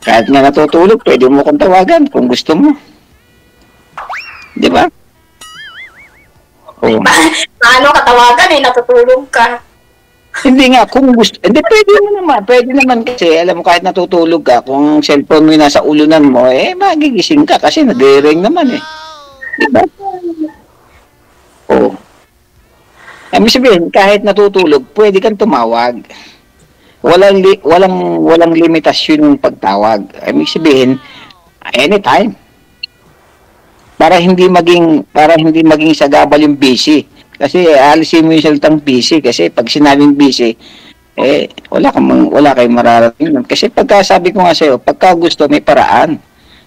Kahit nga natutulog, pwede mo akong tawagan kung gusto mo. Diba? Paano katawagan natutulog ka? Hindi nga, kung gusto, hindi pwede naman kasi, alam mo kahit natutulog ka, kung cellphone mo nasa ulunan mo, magigising ka kasi nag-ring naman Diba? Ibig sabihin, kahit natutulog, pwede kang tumawag. Walang limitasyon yung pagtawag. Ibig sabihin, anytime. Para hindi maging sagabal yung busy. Kasi alisin mo yung salitang busy kasi pag sinabing busy, wala kayong mararating. Kasi pagka sabi ko nga sa'yo, pagka gusto may paraan.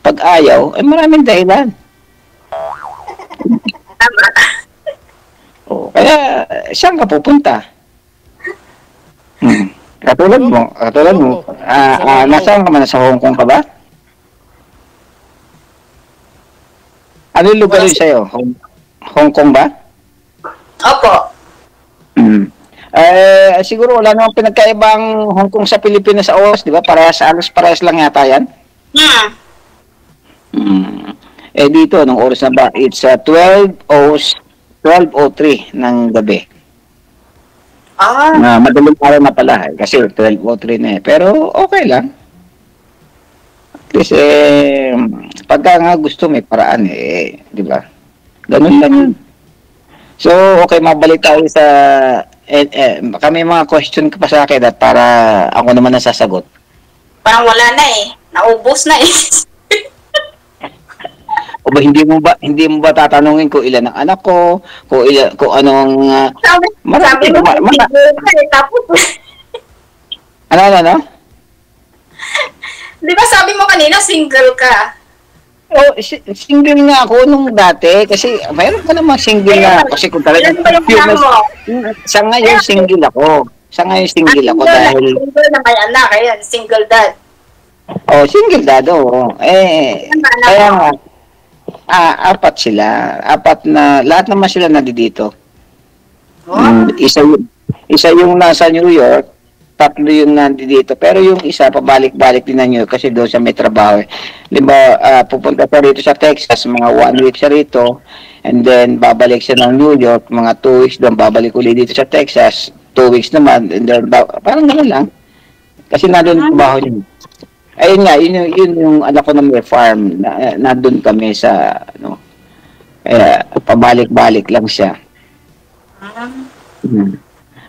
Pag ayaw, maraming dahilan. Kaya saan ka pupunta? Katulad mo, nasaan ka man? Sa Hong Kong ka ba? Ano yung lugar yun sa'yo? Hong Kong ba? Opo. Siguro wala namang pinagkaibang Hong Kong sa Pilipinas sa oras, di ba? Parehas lang yata yan. Dito, anong oras na ba? It's 12:03 ng gabi. Madaling araw na pala kasi 12:03 na Pero okay lang. At least, pagka nga gusto may paraan di ba? Ganun lang yun. So, okay, mabalik tayo sa kami mga question ka pa sa akin at para ako naman ang sasagot. Parang wala na naubos na O ba hindi mo ba tatanungin ko ilan ang anak ko, kung anong sabi mo tapos ano? Di ba sabi mo kanina single ka? Single nga ako nung dati kasi mayroon pa namang single na kasi kung talagang sa ngayon single ako. Dahil single na may anak, ayan, single dad. Single dad, kaya nga, apat sila. Apat na, lahat naman sila nandito. Isa yung nasa New York, 3 yung nandito. Pero yung isa, pabalik-balik din na New York kasi doon siya may trabaho. Pupunta pa rito sa Texas, mga 1 week siya rito. And then, babalik siya ng New York, mga 2 weeks doon, babalik ulit dito sa Texas. 2 weeks naman. And then, parang gano'n lang. Kasi nandun ang trabaho niya. Ayun nga, yun yung anak ko na may farm. Nandun kami sa, pabalik-balik lang siya.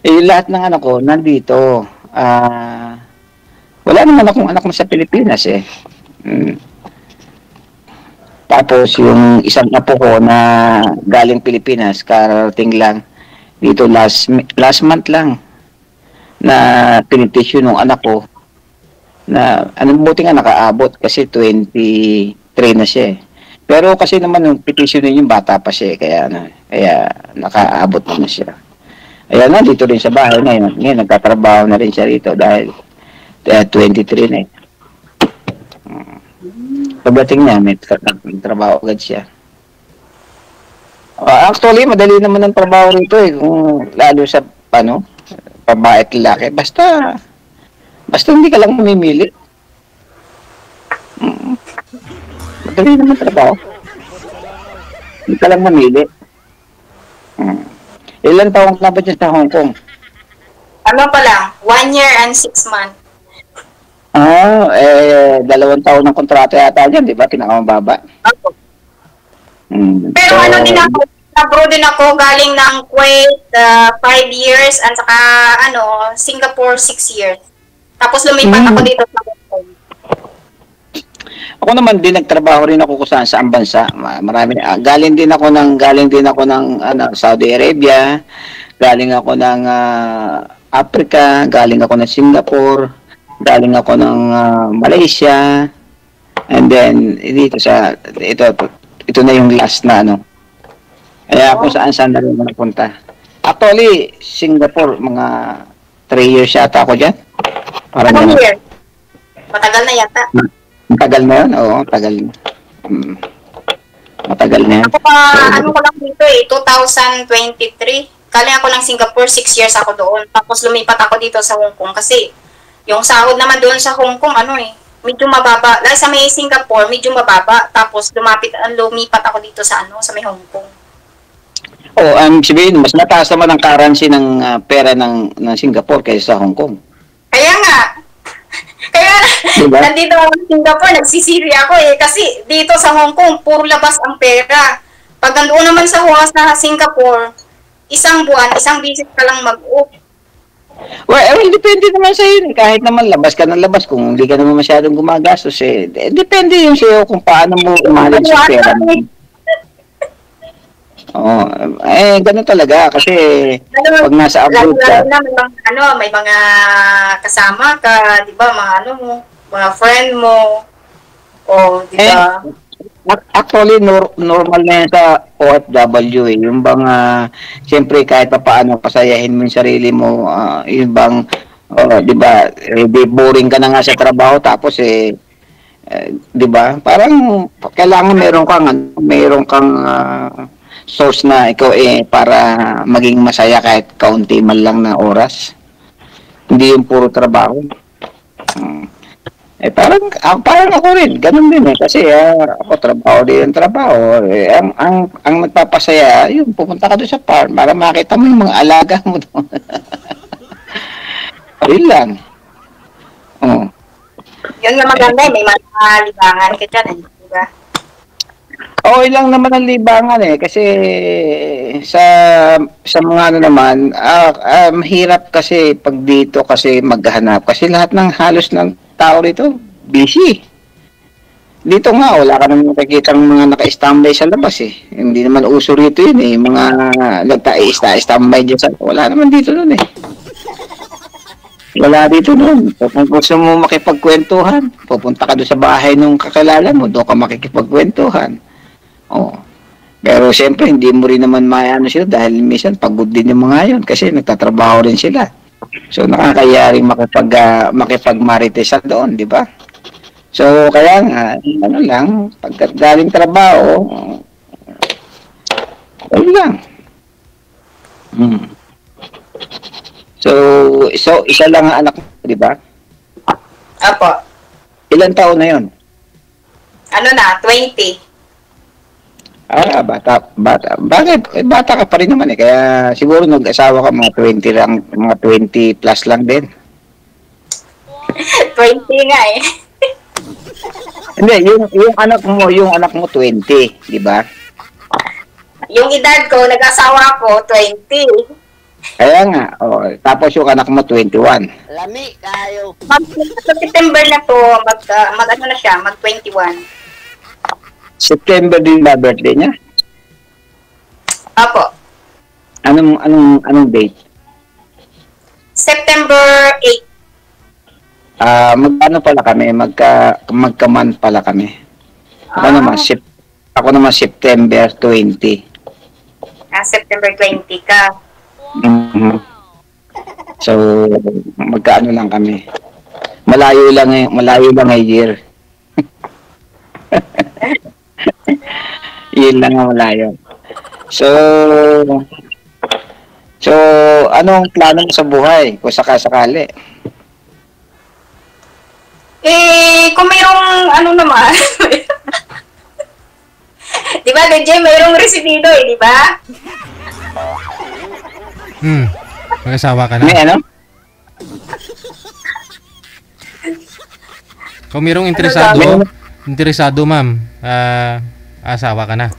Lahat ng anak ko, nandito. Wala naman akong anak mo sa Pilipinas Tapos yung isang apo ko na galing Pilipinas, karating lang dito last month lang na pinitisyon ng anak ko na buti nga nakaabot kasi 23 na siya Pero kasi naman yung petition yung bata pa siya kaya nakaabot na siya. Ayan na, dito rin sa bahay na yun. Ngayon, nagtatrabaho na rin siya rito dahil 23 na Pagdating niya, may trabaho agad siya. Actually, madali naman ang trabaho rito kung lalo sa, babae at lalaki. Basta hindi ka lang mamimili. Madali naman trabaho. Hindi ka lang mamili. Ilan taong na ba dyan sa Hong Kong? Ano pa lang? 1 year and 6 months. 2 taon ng kontrata yata dyan, di ba? Pinakamababa. Pero din ako, abroad din ako, galing ng Kuwait, 5 years, at saka, Singapore, 6 years. Tapos lumipat ako dito sa Hong Kong. Ako naman din nagtrabaho rin ako kung saan bansa. Marami galing din ako ng Saudi Arabia, galing ako ng Africa, galing ako ng Singapore, galing ako ng Malaysia. And then ito na yung last na Kaya kung saan na rin napunta. Actually, Singapore mga 3 years yata ako diyan. Parang year? Matagal na yata. Matagal na yun? Oo, matagal. Matagal na yan. Ako ko lang dito 2023. Galing ako ng Singapore, 6 years ako doon. Tapos lumipat ako dito sa Hong Kong kasi yung sahod naman doon sa Hong Kong, medyo mababa. Dahil sa may Singapore, medyo mababa. Tapos lumipat ako dito sa may Hong Kong. Sabihin, mas mataas naman ang currency ng pera ng Singapore kaysa sa Hong Kong. Kaya nga. Diba? Nandito ako sa Singapore, nagsisiri ako kasi dito sa Hong Kong, puro labas ang pera. Pag nandoon naman sa Singapore, isang buwan, isang visit ka lang mag-off. Well, depende naman sa yun. Kahit naman labas ka ng labas, kung hindi ka naman masyadong gumagastos, depende yung sa'yo kung paano mo i-manage yung pera mo. Oo. Ganun talaga. Kasi pag nasa abroad ka, may mga kasama ka, di ba, mga friend mo, o, di ba? Actually, normal na yan sa OFW Yung bang, siyempre kahit pa paano pasayahin mo yung sarili mo, yung bang, di ba, boring ka na nga sa trabaho, tapos di ba, parang kailangan meron kang source na ikaw para maging masaya kahit kaunti man lang na oras. Hindi yung puro trabaho. Parang ako rin, ganun din kasi ako trabaho din ang trabaho. Ang nagpapasaya, yun, pupunta ka doon sa farm para makita mo yung mga alaga mo doon. Yun lang. Oh. Yun nga maganda, may mga libangan ka dyan, di ba? Okay lang naman ang libangan kasi sa mga naman, mahirap kasi pag dito kasi maghanap kasi lahat ng halos ng tao dito, busy. Dito nga, wala ka naman nakikita ng mga naka-standby sa labas Hindi naman uso rito yun Mga nagta-standby dyan wala naman dito nun Wala dito nun. Kung gusto mo makipagkwentuhan, pupunta ka doon sa bahay nung kakilala mo, doon ka makikipagkwentuhan. Pero siyempre, hindi mo rin naman maayano sila dahil minsan pagod din yung mga yun kasi nagtatrabaho rin sila. So, nakakaya rin makipag-marites doon, di ba? So, kaya nga, lang, pagkat galing trabaho, lang. So, isa lang ang anak mo, di ba? Apo. Ilan taon na yun? 20. Bata. Bakit? Bata ka pa rin naman Kaya siguro nag-asawa ka mga 20 lang, mga 20 plus lang din. 20 nga Hindi, yung anak mo 20, di ba? Yung edad ko, nag-asawa ko, 20. Kaya nga, tapos yung anak mo 21. Lami kayo. Sa September na to, mag-21. September din ba birthday niya? Apo. Anong date? September 8. Magkano pala kami? Magka-month pala kami. Ako naman September 20. September 20 ka. So, magkaano lang kami. Malayo lang ay year. Yun lang ang malayo. So, anong plano mo sa buhay kung sakasakali? Kung mayroong naman, di ba, DJ, mayroong residido di ba? Mag-asawa ka na? May ano? Kung mayroong interesado ma'am, asawa ka na.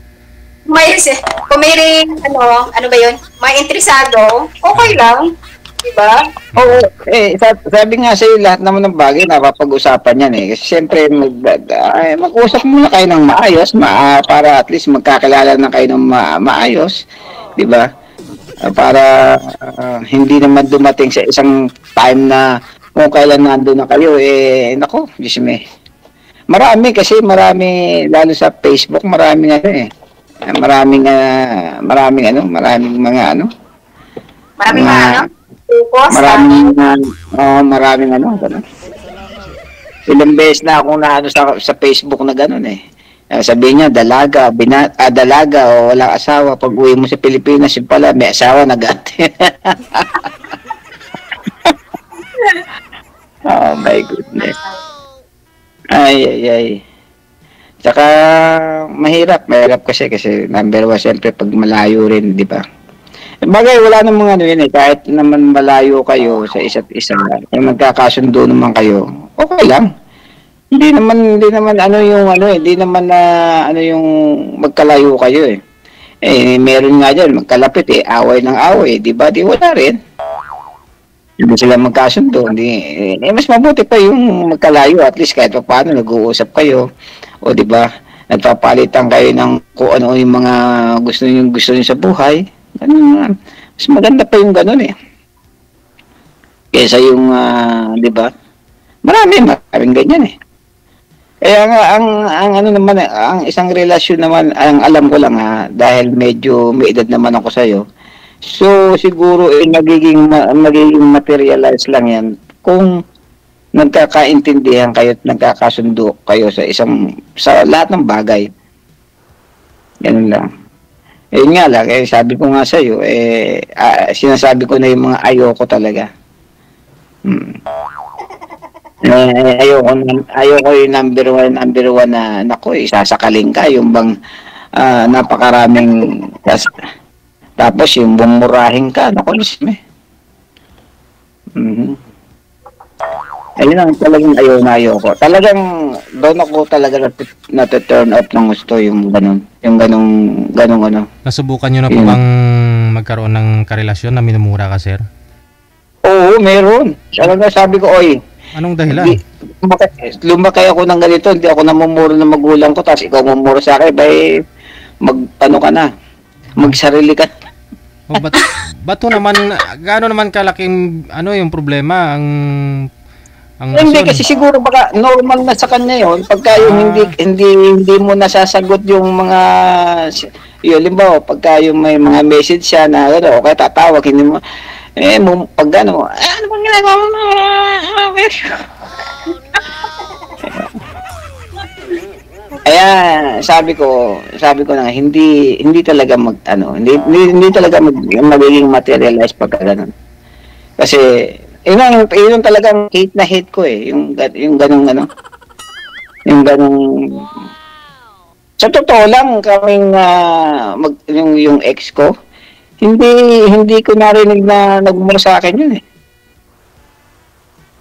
Kung mayroong, ano ba yun? May interesado, okay lang. Diba? Oo. Sabi nga sa'yo, lahat naman ng bagay napapag-usapan yan Kasi siyempre, mag-usap muna kayo ng maayos, para at least magkakilala na kayo ng maayos. Diba? Para hindi naman dumating sa isang time na kung kailan nandun na kayo, nako, Diyos me. Marami, lalo sa Facebook, maraming maraming gano'n. Ilang beses na akong sa Facebook na gano'n sabihin niya, dalaga o walang asawa. Pag uwi mo sa Pilipinas, yun pala, may asawa, nag-ate. Oh my goodness. Ay. Tsaka, mahirap kasi number one, siyempre, pag malayo rin, di ba? Bagay, wala namang kahit naman malayo kayo sa isa't isa, kung nagkakasundo naman kayo, okay lang. Hindi naman yung magkalayo kayo Meron nga dyan, magkalapit away ng away, di ba? Di wala rin. Hindi sila magkasundo. Mas mabuti pa yung magkalayo, at least kahit pa paano nag-uusap kayo. O di ba? Nagpapalitan kayo ng kung ano yung mga gusto niyo sa buhay. Ganun, mas maganda pa yung ganun kaysa yung, di ba? Maraming ganyan Kaya nga, ang ano naman, ang isang relasyon naman, ang alam ko lang dahil medyo may edad naman ako sa'yo, so siguro magiging materialize lang yan kung nagkakaintindihan kayo at nagkakasundo kayo sa lahat ng bagay. Ganun lang. Yun nga lang, sabi ko nga sa'yo, sinasabi ko na yung mga ayoko talaga. Ayoko yung number one na nako, isasakaling ka yung bang napakaraming tapos yung bumurahin ka, nako lisme. Ayun lang talagang ayoko. Talagang doon ako talaga na-turn off ng gusto yung ganong ano. Nasubukan nyo na po bang magkaroon ng karelasyon na minumura ka, sir? Oo, meron. Talaga sabi ko, anong dahilan? Lumaki ako ng ganito, hindi ako namumuro ng magulang ko, tapos ikaw mamuro sa akin, magsarili ka. Bato naman, gaano naman kalaking, yung problema, ang hindi, kasi siguro baka normal na sa kanya yun, pagka yung hindi mo nasasagot yung mga, limbawa, pagka yung may mga message siya na, okay, tatawag, hindi mo, pag ano bang ginagawa mo? Kaya sabi ko na hindi talaga hindi talaga magiging materialize pag ganun. Kasi yun talagang hate na hate ko yung ganung sa totoo lang kaming yung ex ko hindi ko narinig na nagmumura sa akin yun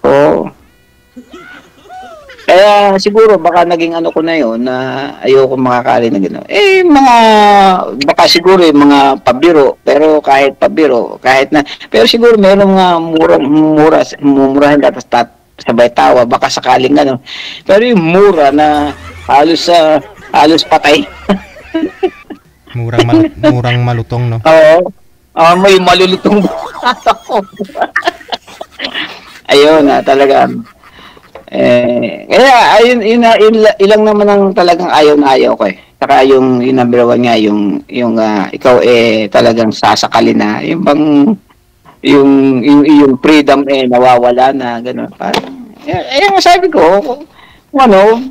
Oo. Kaya siguro baka naging ko na yun na ayoko makakali na gano'n. Baka siguro yung mga pabiro, pero kahit siguro meron mga mumurahin tapos sabay tawa, baka sakaling gano'n. Pero yung mura na halos patay. Murang malutong, no? Oo. May malulutong. Ayun talaga. Kaya ilang naman ang talagang ayaw na ayaw ko Saka yung number one nga yung ikaw talagang sasakali na yung bang yung freedom nawawala na gano'n. Parang sabi ko ano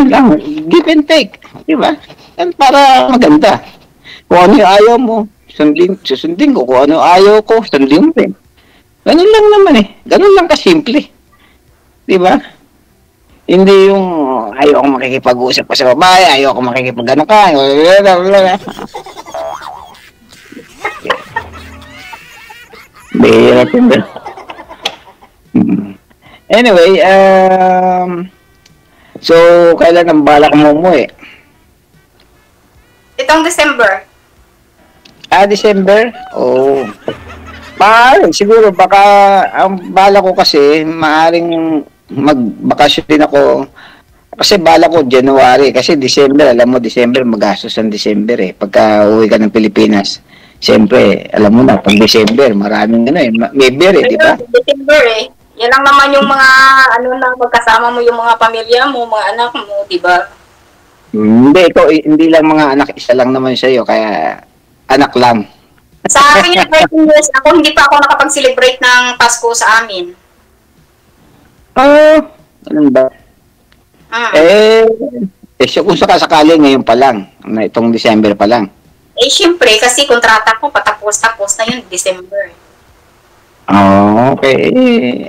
lang, give and take, di ba? Para maganda. Kung ano yung ayaw mo, susundin ko. Kung ano ayaw ko, sundin mo rin. Ganun lang naman Ganun lang kasimple. Di ba? Hindi yung ayaw ko makikipag-usap pa sa babae, ayaw ko makikipag-ano ka. Anyway, so kailan ang balak mo umuwi? Itong December. December? Siguro baka ang bala ko kasi maaring magbakasyon din ako kasi bala ko January kasi December, alam mo December magastos ang December pagka uwi ka ng Pilipinas. Siyempre, alam mo na pag December maraming may beer di ba? December yan lang naman yung mga na magkasama mo yung mga pamilya mo, mga anak mo, di ba? Hindi lang mga anak, isa lang naman sa'yo, kaya anak lang. Sa akin yung 13 years, hindi pa ako nakapag-celebrate ng Pasko sa amin. Ganun ba? Kung sakasakali ngayon pa lang, na itong December pa lang. Siyempre, kasi kontrata ko, patapos-tapos na yun, December. Okay.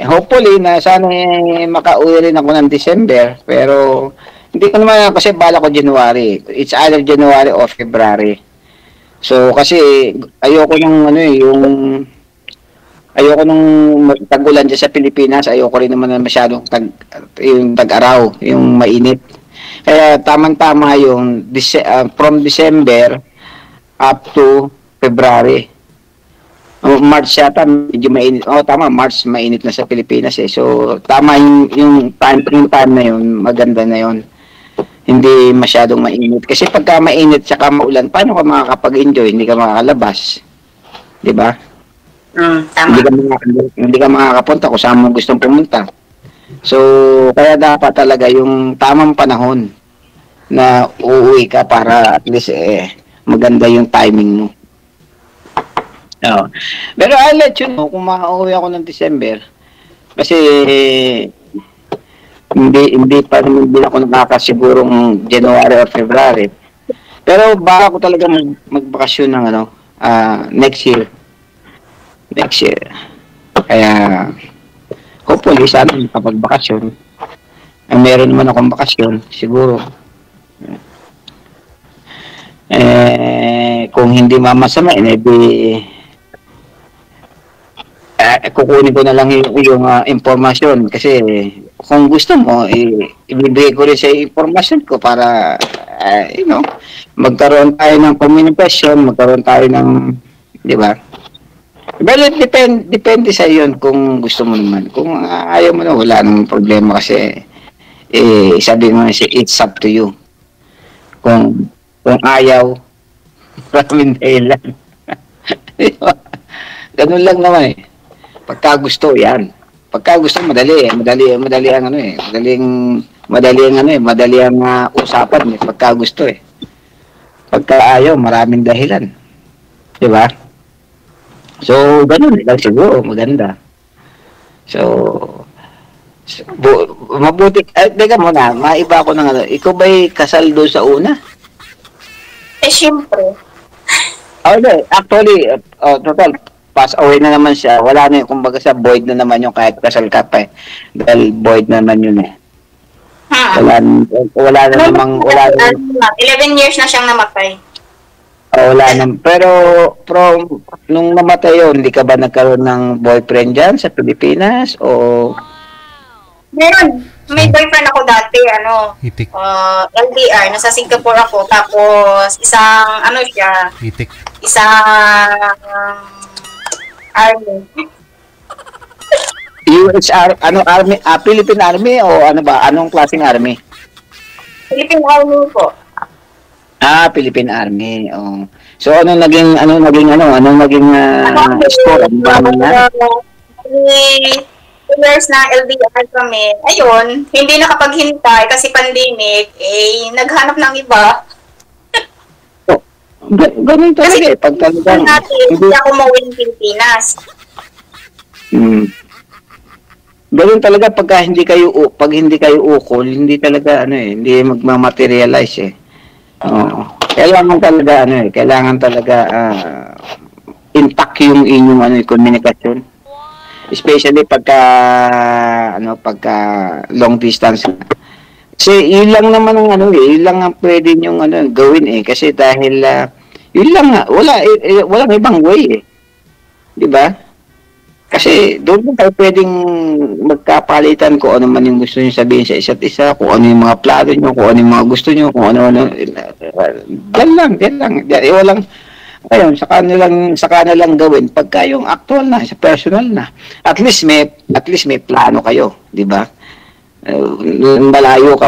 Hopefully, na sana makauwi rin ako ng December, pero hindi ko naman kasi bala ko January. It's either January or February. So kasi ayoko nung tag-ulan dyan sa Pilipinas, ayoko rin naman na masyadong tag-araw, yung mainit. Kaya tamang-tama yung from December up to February. March yata, medyo mainit. Tama, March mainit na sa Pilipinas eh. So, tama yung time na yun, maganda na yun. Hindi masyadong mainit. Kasi pagka mainit tsaka maulan, paano ka makakapag-enjoy? Hindi ka makakalabas. Di ba? Tama. Hindi ka makakapunta kung saan mo gustong pumunta. So, kaya dapat talaga yung tamang panahon na uuwi ka para at least maganda yung timing mo. No. Pero I'll let you know kung makauwi ako ng December. Kasi hindi pa naman din ako nakakasigurong January or February. Pero baka ko talaga magbakasyon ng next year. Next year. Kaya hopefully sana makapagbakasyon. Meron naman akong bakasyon siguro. Kung hindi mamasama, kukunin ko na lang yung impormasyon kasi kung gusto mo ibibigay ko rin sa impormasyon ko para magkaroon tayo ng communication, magkaroon tayo ng, di ba? Pero depende sa iyon kung gusto mo naman. Kung ayaw mo na, wala namang problema kasi sabi mo it's up to you. Kung ayaw, maraming dahilan. Ganun lang naman eh. Pagka gusto, yan. Pagka gusto, madali ang usapan eh. Pagka gusto eh. Pagka ayaw, maraming dahilan. Di ba? So, ganun lang siguro, maganda. So, mabuti. Teka muna, maiba ko ng ikaw ba'y kasal doon sa una? Siyempre. Okay, actually, total, pass away na naman siya. Wala na yung, kumbaga sa void na naman yung kahit kasal ka pa eh. Dahil void na naman yun eh. Wala na namang, 11 years na siyang namatay. Wala na. Pero, nung namatay yun, hindi ka ba nagkaroon ng boyfriend dyan sa Pilipinas? O... Meron. May boyfriend ako dati, Hitik. LDR, nasa Singapore ako. Tapos, isang, siya, Hitik. isang army. USR, army? Philippine Army o ano ba? Anong klaseng army? Philippine Army po. Philippine Army. Oh. So anong naging score? Ano ba na? 2 years na LDR kami. Ayun, hindi nakapaghintay kasi pandemic, naghanap ng iba. Ganun talaga eh. Pag talagang hindi ako mauwi ng Pilipinas. Ganun talaga pag hindi kayo ukol, hindi talaga hindi magma-materialize eh. Kailangan talaga intact yung inyong komunikasyon. Especially pagka long distance. Kasi yun lang naman yun lang ang pwede niyong gawin eh kasi dahil yun lang walang ibang way eh. 'Di ba? Kasi doon tayo pwedeng magkapalitan kung ano man yung gusto niyo sabihin sa isa't isa, kung ano yung mga plano niyo, kung ano yung mga gusto niyo, kung ano. Yan lang. Walang ayun, saka na lang gawin pagka yung actual na, sa personal na. At least may plano kayo, 'di ba? Malayo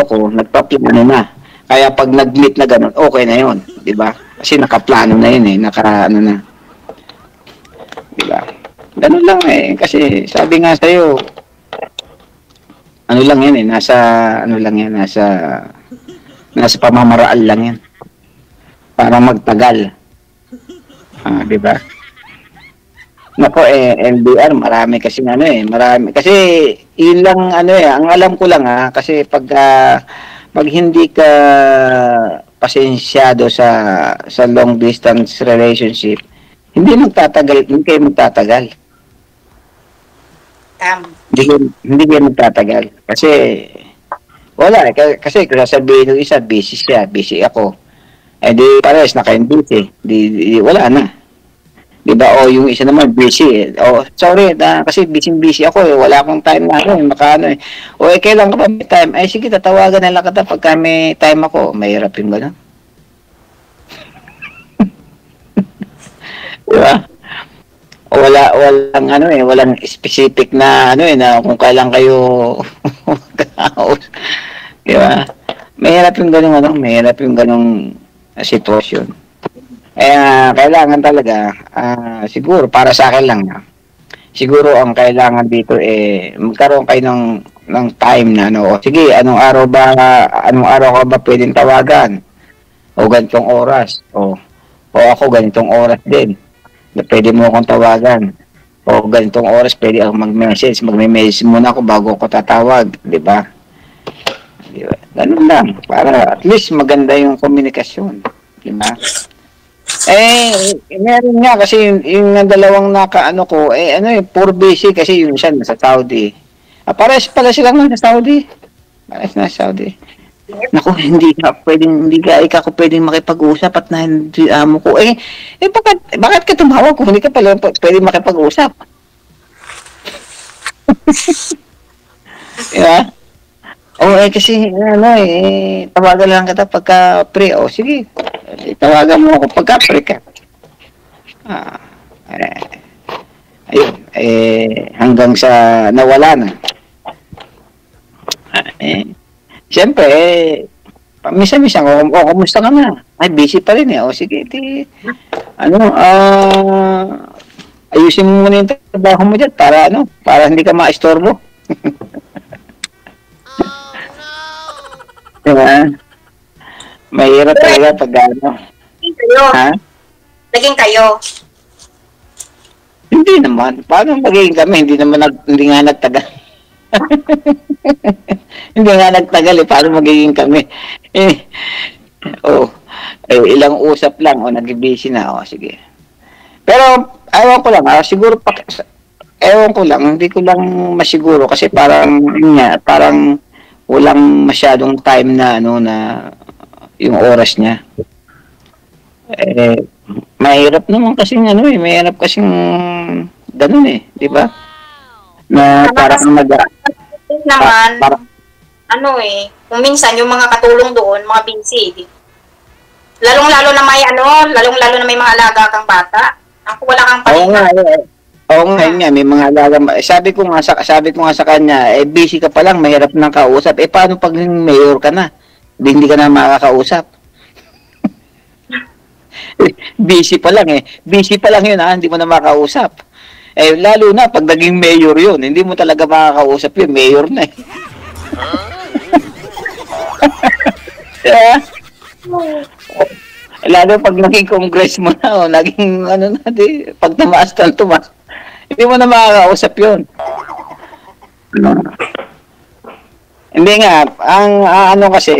ako, nagpaplano na. Kaya pag nag-meet na ganun, okay na 'yon, 'di ba? Kasi nakaplano na 'yun eh, na. 'Di ba? Ganun lang eh, kasi sabi nga sa'yo, lang yan eh, nasa pamamaraan lang yan. Para magtagal. Di ba? Nako LDR, marami kasi marami. Kasi yun lang ang alam ko lang kasi pag hindi ka pasensyado sa long distance relationship, hindi kayo magtatagal. Hindi kayo magtatagal. Kasi wala kasi kung sasabihin ng isa, busy siya, busy ako. Di parehas na kayong busy. Wala na. Diba? O yung isa naman busy. Sorry, kasi busy ako eh. Wala akong time na kailan ka pa may time? Sige, tatawagan na lang kita pagka may time ako. Mahirap yung gano'n. Diba? Walang ano walang specific na ano na kung kailan kayo diba? Mahirap yung ganung sitwasyon. Kailangan talaga, siguro para sa akin lang siguro ang kailangan dito magkaroon kayo ng time na sige, anong araw ka ba pwedeng tawagan? O ganitong oras. O ako ganitong oras din. Na pwede mo akong tawagan. O ganitong oras pwede ako mag-message. Magme-message muna ako bago ako tatawag, 'di ba? Ganun lang para at least maganda yung komunikasyon, 'di ba? Meron nga kasi yung dalawang nakaano ko, puro busy kasi yung isa nasa Saudi. Pares pala silang nasa Saudi. Pares na Saudi. Naku, hindi ka pwedeng makipag-usap at na hindi amo ko. Bakit ka tumawag kung hindi ka pala pwedeng makipag-usap? Diba? Kasi tawagan lang kita pagka pre. Sige. Tawagan mo ako pagka pre ka. Ayun. Hanggang sa nawala na. Siyempre, misa-misa kumusta ka na? Busy pa rin sige, ayusin mo muna yung trabaho mo dyan para hindi ka ma-istorbo. Diba? Mahirap talaga pag Naging kayo? Hindi naman. Paano magiging kami? Hindi nga nagtagal. Hindi nga nagtagal paano magiging kami? Ilang usap lang nag-busy na sige. Pero ewan ko lang siguro ewan ko lang, hindi ko lang masiguro kasi parang walang masyadong time na na yung oras niya. Mahirap naman kasi mahirap kasing ganun di ba? Na parang naman, kung minsan yung mga katulong doon, mga busy. Lalong-lalo na may mga alaga kang bata. Ako wala kang pahinga. Oo nga, may mga alaga. Sabi ko nga sa kanya, busy ka pa lang, mahirap nang kausap. Paano pag mayor ka na? Hindi ka na makakausap. Busy pa lang yun hindi mo na makausap. Lalo na pag naging mayor yun, hindi mo talaga makakausap yun, mayor na Lalo pag naging congress mo na naging pag tumaas, hindi mo na makakausap yun. Hindi nga, kasi,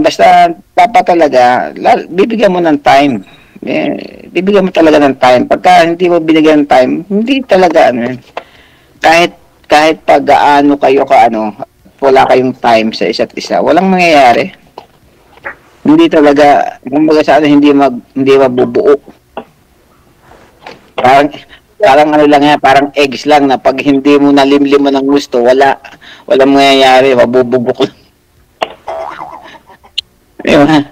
basta dapat talaga, bibigyan mo ng time. Bibigyan mo talaga ng time. Pagka hindi mo binigyan ng time, hindi talaga kahit pag kayo wala kayong time sa isa't isa, walang mangyayari. Hindi talaga, kumbaga sa hindi mabubuo. Parang lang parang eggs lang na pag hindi mo nalimlim mo ng gusto, walang mangyayari, mabububok lang. Diba?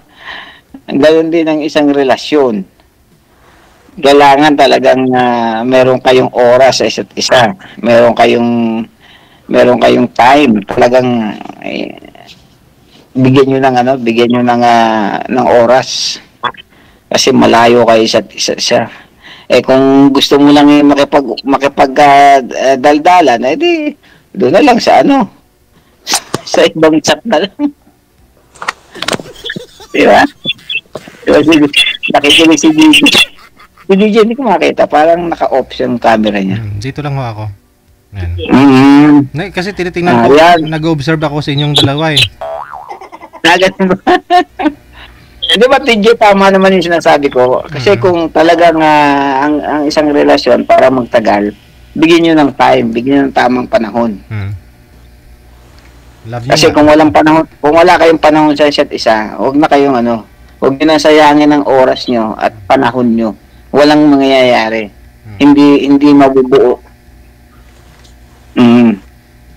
Ganoon din ang isang relasyon. Kailangan talagang meron kayong oras sa isa't isa. Meron kayong time. Talagang bigyan niyo ng oras. Kasi malayo kayo isa't isa. Kung gusto mo lang makipag-daldalan, edi doon na lang sa sa ibang chat na lang. Diba? Nakikinig si DJ. Si DJ hindi ko makita. Parang naka-off yung camera niya. Dito lang ako. Yan. Kasi tinitingnan ko, nag-observe ako sa inyong dalawa Di ba, TJ, tama naman yung sinasabi ko. Kasi kung talagang ang isang relasyon para magtagal, bigyan nyo ng time, bigyan nyo ng tamang panahon. Kasi kung wala kayong panahon sa isa't isa, huwag na kayong huwag nyo nang sayangin ang oras nyo at panahon nyo. Walang mangyayari. Hindi mabubuo.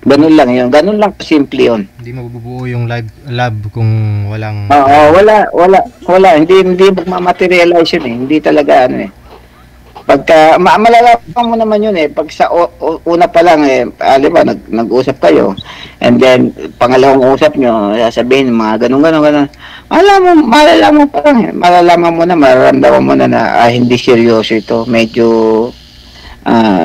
Ganun lang yun. Ganun lang simple yun. Hindi mabubuo yung love kung walang... Oo, wala. Hindi magmamaterialize yun eh. Hindi talaga ano eh. Pagka, malalaman mo naman yun eh. Pag sa una pa lang eh, di ba, nag-usap kayo. And then, pangalawang usap nyo, sasabihin, mga ganun. Malalaman pa lang eh. Malalaman mo na, mararamdaman mo na hindi seryoso ito. Medyo...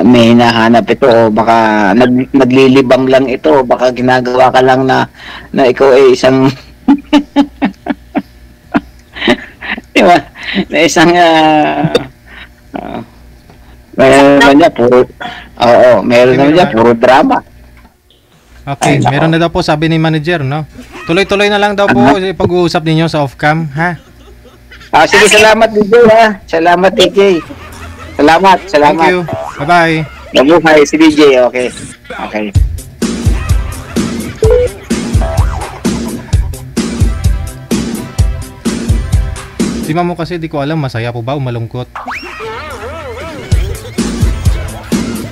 may hinahanap ito o baka naglilibang lang ito o baka ginagawa ka lang na ikaw ay isang diba? Na isang meron naman niya puro drama. Okay, meron na daw po sabi ni manager, no? Tuloy-tuloy na lang daw po pag-uusap ninyo sa off-cam, ha? Sige, salamat DJ ha. Salamat DJ. Salamat. Thank you. Bye-bye. Mabuhay si DJ, okay. Si ma'am mo kasi di ko alam, masaya po ba o malungkot?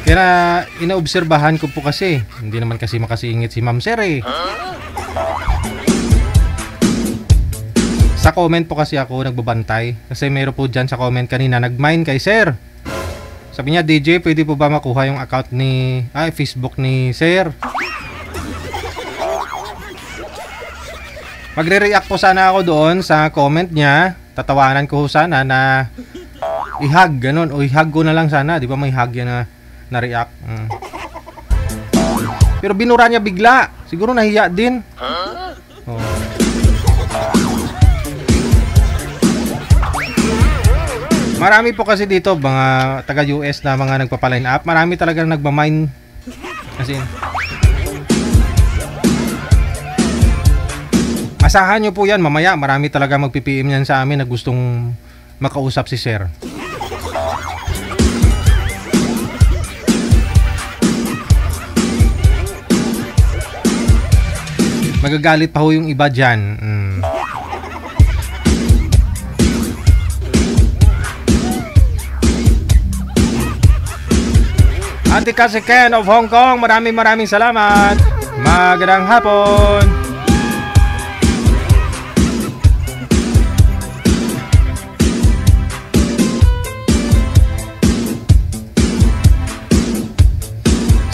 Kaya inaobserbahan ko po kasi, hindi naman kasi makasingit si Ma'am Sir eh. Sa comment po kasi ako nagbabantay kasi meron po dyan sa comment kanina nag-mine kay Sir. Sabi niya, DJ, pwede po ba makuha yung account ni Facebook ni Sir? Magre-react po sana ako doon sa comment niya. Tatawanan ko sana na i-hug, ganun. O i-hug ko na lang sana. Di ba may hug yan na react? Pero binura niya bigla. Siguro nahiya din. Oh. Marami po kasi dito mga taga-US na mga nagpapaline up. Marami talagang nagmamine. Kasi asahan nyo po yan mamaya. Marami talaga magpi-PM yan sa amin na gustong makausap si Sir. Magagalit pa ho yung iba dyan. Ate Kasi Ken of Hong Kong, maraming salamat. Magandang hapon.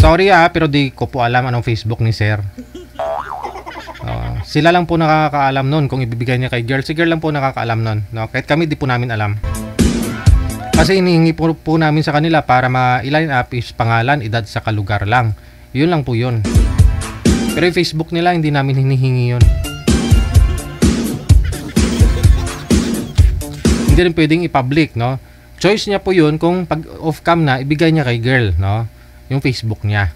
Sorry pero di ko po alam anong Facebook ni Sir. Sila lang po nakakaalam nun kung ibibigay niya kay girl. Si girl lang po nakakaalam nun, no? Kahit kami di po namin alam. Kasi inihingi po namin sa kanila para ma-line up is pangalan, edad sa kalugar lang. Yun lang po yun. Pero yung Facebook nila hindi namin hinihingi yun. Hindi rin pwedeng i-public, no? Choice niya po yun kung pag off-cam na, ibigay niya kay girl, no? Yung Facebook niya.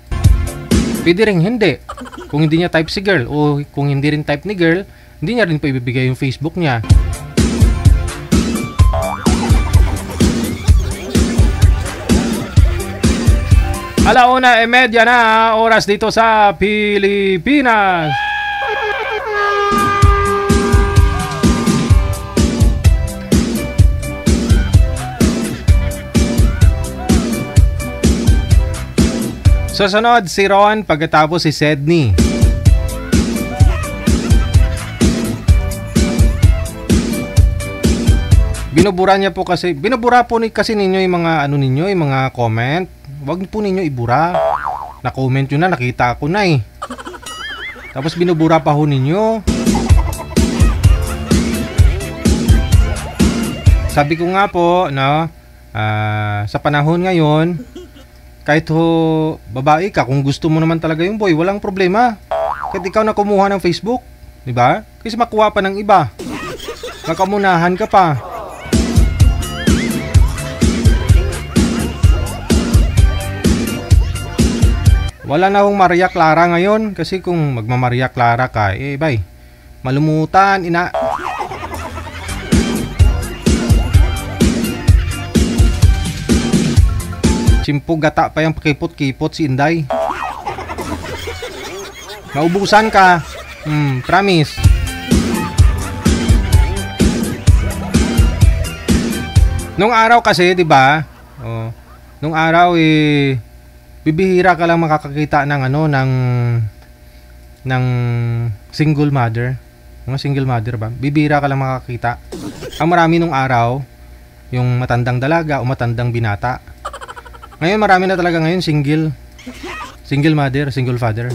Pwede rin hindi. Kung hindi niya type si girl o kung hindi rin type ni girl, hindi niya rin po ibibigay yung Facebook niya. Alauna media na oras dito sa Pilipinas. Susunod si Ron, pagkatapos si Sydney. Binubura niya po kasi, binubura po kasi ninyo yung mga ano ninyo, yung mga comment. Wag po ninyo ibura. Na-comment yun na, nakita ko na eh. Tapos binubura pa ho ninyo. Sabi ko nga po, no, sa panahon ngayon, kahit ho babae ka, kung gusto mo naman talaga yung boy, walang problema. Kahit ikaw na kumuha ng Facebook, di ba? Kasi makuha pa ng iba. Nakamunahan ka pa. Wala na akong Maria Clara ngayon kasi kung magma-Maria Clara ka, bay, malumutan, ina. Simpog gata pa yung pakipot-kipot si Inday. Maubusan ka. Promise. Nung araw kasi, 'di ba? Nung araw bibihira ka lang makakakita ng ng single mother. Mga single mother ba? Bibihira ka lang makakita. Ang marami nung araw, yung matandang dalaga o matandang binata. Ngayon marami na talaga ngayon single mother, single father.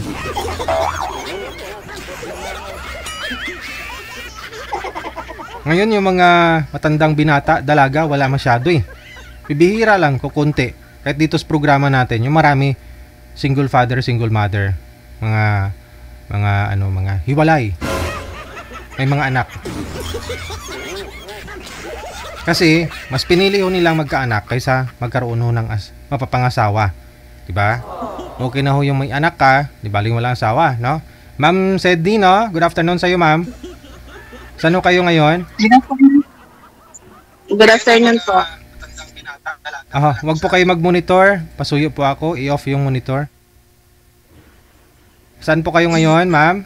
Ngayon yung mga matandang binata, dalaga, wala masyado eh. Bibihira lang, kukunti. Kahit dito sa programa natin, yung marami single father, single mother, mga hiwalay. May mga anak. Kasi mas pinili ho nilang magkaanak kaysa magkaroon ho ng mapapangasawa. 'Di ba? Okay na ho yung may anak ka, 'di ba? Walang asawa, no? Ma'am Sedni, no? Good afternoon sa iyo, ma'am. Saan ho kayo ngayon? Good afternoon po. Wag po kayo mag-monitor. Pasuyo po ako. I-off yung monitor. Saan po kayo ngayon, ma'am?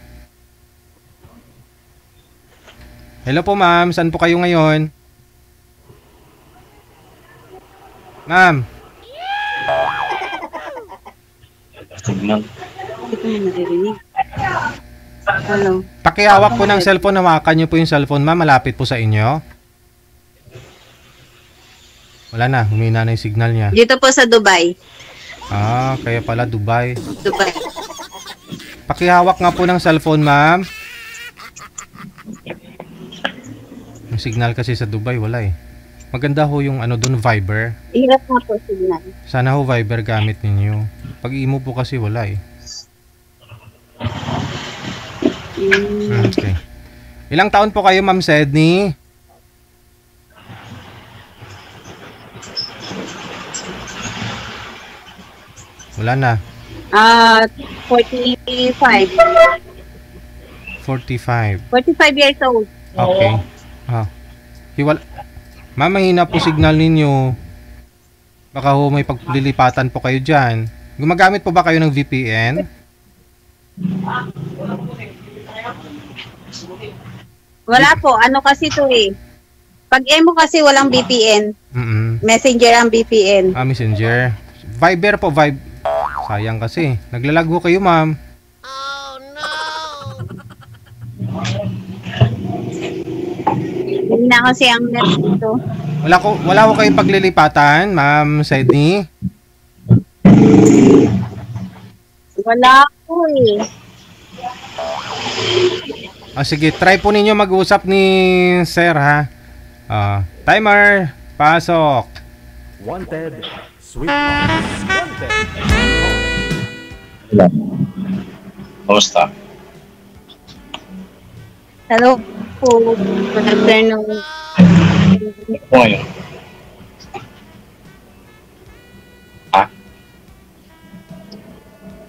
Hello po, ma'am. Saan po kayo ngayon? Ma'am. Signal. Hello. Pakihawak po ng cellphone. Hawakan niyo po yung cellphone, ma'am. Malapit po sa inyo. Wala na. Humina na yung signal niya. Dito po sa Dubai. Kaya pala Dubai. Dubai. Pakihawak nga po ng cellphone, ma'am. Yung signal kasi sa Dubai, wala eh. Maganda ho yung doon, Viber. Hirap nga po signal. Sana ho Viber gamit ninyo. Pag imo po kasi wala eh. Okay. Ilang taon po kayo, Ma'am Sedni? Wala na. 45. 45. 45 years old. Okay. Ma'am, mahina po signal ninyo. Baka ho may paglilipatan po kayo dyan. Gumagamit po ba kayo ng VPN? Wala po. Ano kasi to eh. Pag emo kasi walang VPN. Messenger ang VPN. Messenger. Viber po, sayang kasi. Naglalag ho kayo, ma'am. Hindi na kasi ang net dito. Wala ko kayong paglilipatan, Ma'am Sedni? Wala po eh. Sige, try po ninyo mag-usap ni Sir, ha? Timer, pasok. Wanted, sweetheart. Wanted. Hello. Kamusta? Hello po. Good afternoon. Ako ngayon.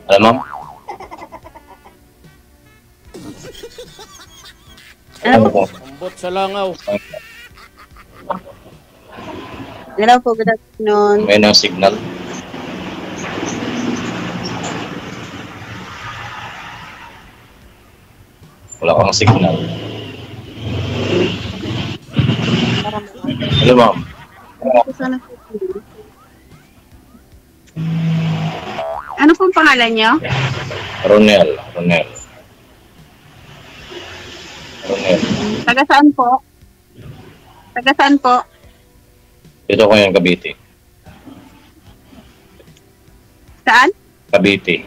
Alam mo? Ano po? Ambot sa langaw. Hello po, good afternoon. May nang signal. Wala kang signal. Hello, ma'am. Ano pong pangalan niyo? Ronel. Taga saan po? Dito ko yung Cavite. Saan? Cavite.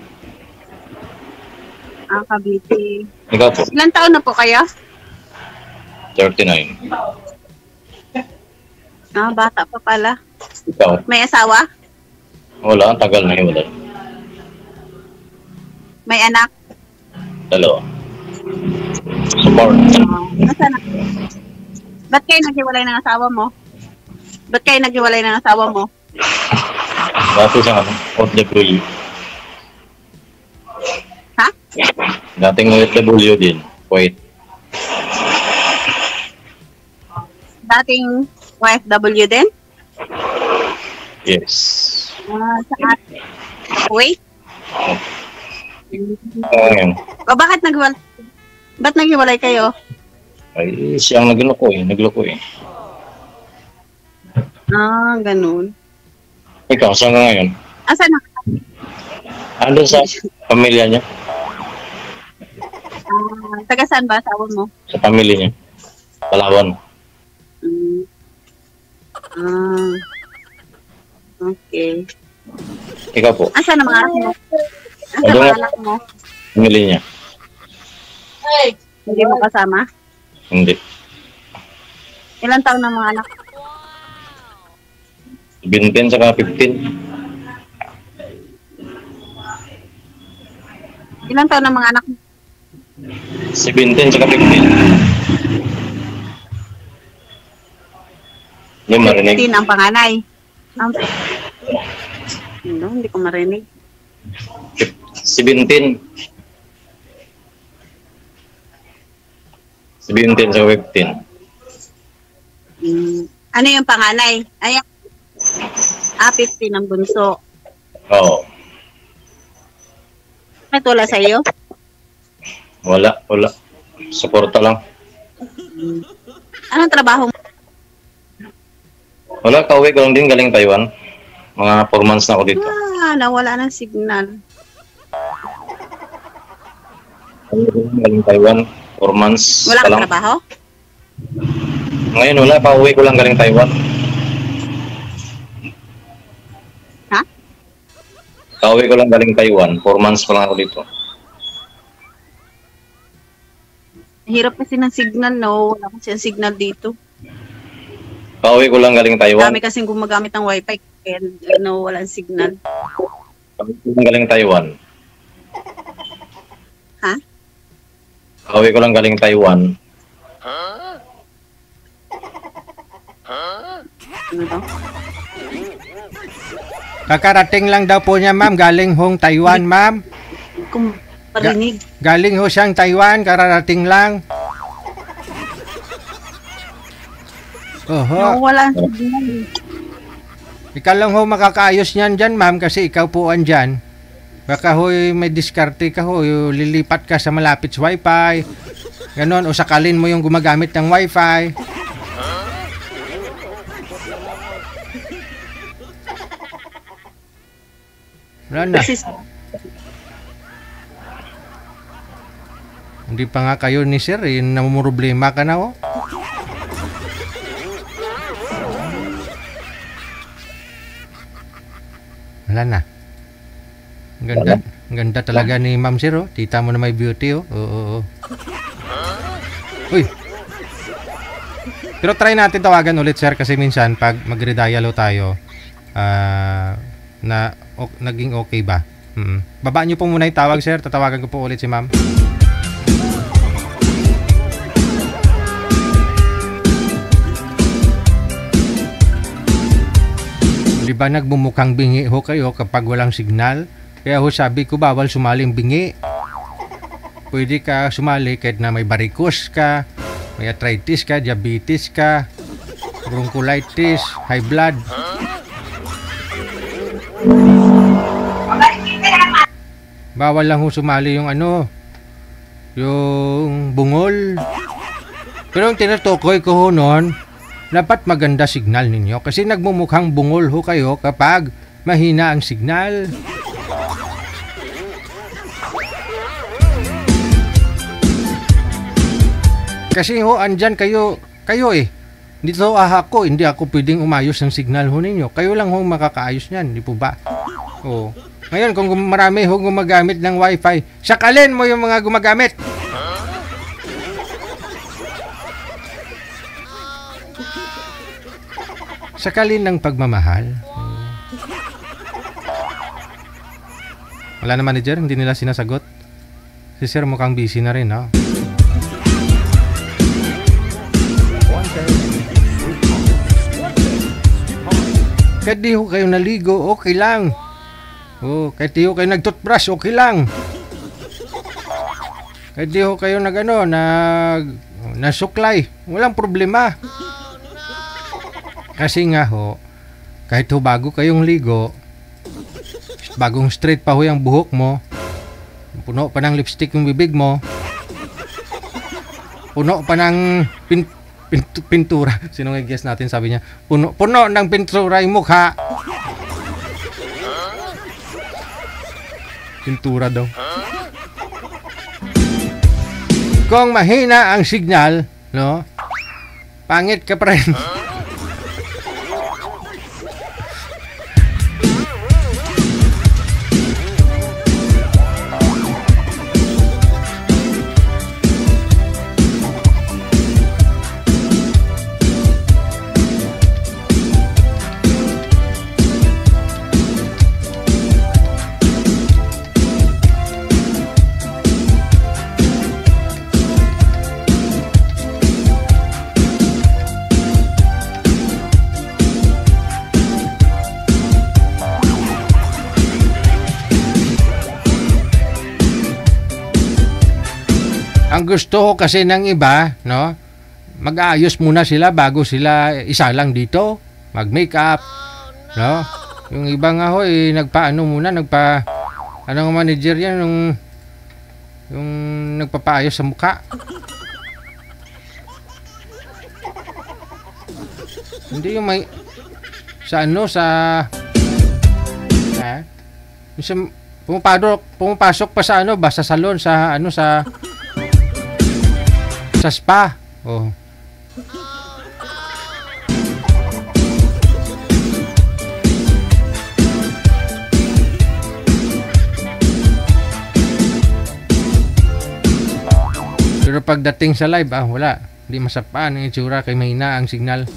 Cavite. Ikaw po? Ilan taon na po kayo? 39. Bata pa pala. Ikaw? May asawa? Wala, ang tagal na hiwalay. May anak? 2. Support. Nasaan na? Ba't kayo naghiwalay ng asawa mo? Dati sa OFW. Ha? Dating OFW din. Wait. Dating OFW din? Yes. Saan? Wait. Ngayon. Ba't naghiwalay kayo? Ay, siyang nagloko eh. Ganun. Ikaw, saan ka ngayon? Asan na? Ano sa pamilya niya? Taga saan ba asawa mo? Sa pamilya niya? Palawan. Okay. Ikaw po? Asan ang mga anak mo? Asan Ano ang nga? mga anak mo? Pamilya niya? Hindi mo kasama? Hindi. Ilan taon ng mga anak? 17 saka 15. Ilan taon ng mga anak mo? 17 saka 15. Hindi marinig. 15 ang panganay. Hindi ko marinig. 17. 17 saka 15. Ano yung panganay? Ay, 15 ang bunso. Oo. May tula sa iyo? Wala. Suporta lang. Anong trabaho mo? Wala, kauwi ko lang din galing Taiwan. Mga 4 months na ako dito. Nawala ng signal. Galing Taiwan, 4 months Wala pa kang lang. trabaho? Ngayon wala, pauwi ko lang galing Taiwan. Ha? Pauwi ko lang galing Taiwan, 4 months pa lang ako dito. Hirap kasi ng signal, no? Wala kasi ang signal dito. Pauwi ko lang galing Taiwan. Dami kasing gumagamit ng wifi kaya no, walang signal. Pauwi ko lang galing Taiwan. Ha? Pauwi ko lang galing Taiwan. Ano daw? Kakarating lang daw po niya, ma'am. Galing hong Taiwan, ma'am. Kung parinig. Galing ho siyang Taiwan, kararating lang. Oho. Wala ang signal. Ikaw lang ho makakaayos niyan dyan, ma'am, kasi ikaw po andyan. Baka ho may diskarte ka ho, lilipat ka sa malapit sa wifi. Ganon, o sakalin mo yung gumagamit ng wifi. Wala na. Hindi pa nga kayo ni sir, namumroblema ka na ho. Wala na. Ang ganda, ang ganda talaga ni Ma'am Sir, oh. Tita mo na may beauty, oh. Oo. Uy. Pero try natin tawagan ulit, sir, kasi minsan pag magre-dialo tayo, naging okay ba? Babaan niyo po muna yung tawag, sir. Tatawagan ko po ulit si Ma'am. Di ba nagbumukhang bingi ho kayo kapag walang signal? Kaya ho sabi ko bawal sumaling bingi. Pwede ka sumali kahit na may varicose ka, may arthritis ka, diabetes ka, bronchitis, high blood. Bawal lang ho sumali yung yung bungol. Pero yung tinutukoy ko ho noon, dapat maganda signal ninyo kasi nagmumukhang bungol ho kayo kapag mahina ang signal. Kasi ho, andyan kayo eh. Dito ako, hindi ako pwedeng umayos ng signal ho ninyo. Kayo lang ho makakaayos niyan, di po ba? Oo. Ngayon, kung marami ho gumagamit ng wifi, sakalin mo yung mga gumagamit. Sakalin ng pagmamahal. Wala na manager, hindi nila sinasagot. Si sir mukhang busy na rin, ha? Kahit di ho kayo naligo, okay lang. Oh, kahit di ho kayo nag-toothbrush, okay lang. Kahit di ho kayo nasuklay, walang problema. Kasi nga ho, kahit ho bago kayong ligo, bagong straight pa ho yung buhok mo, puno pa ng lipstick yung bibig mo, puno pa ng pintura. Sino nga guess natin, sabi niya, puno ng pintura yung mukha. Pintura daw. Kung mahina ang signal, no? Pangit ka pa rin. Ang gusto ko kasi ng iba, no? Mag-aayos muna sila bago sila isa lang dito. Mag-makeup, no? Yung iba nga ho, nagpa-ano muna, anong manager yan, yung nagpapaayos sa mukha. Hindi yung may, sa pumapasok pa sa sa salon, sa spa. Oh. Pero pagdating sa live, wala. Hindi masapaan ang itsura kay mahina ang signal.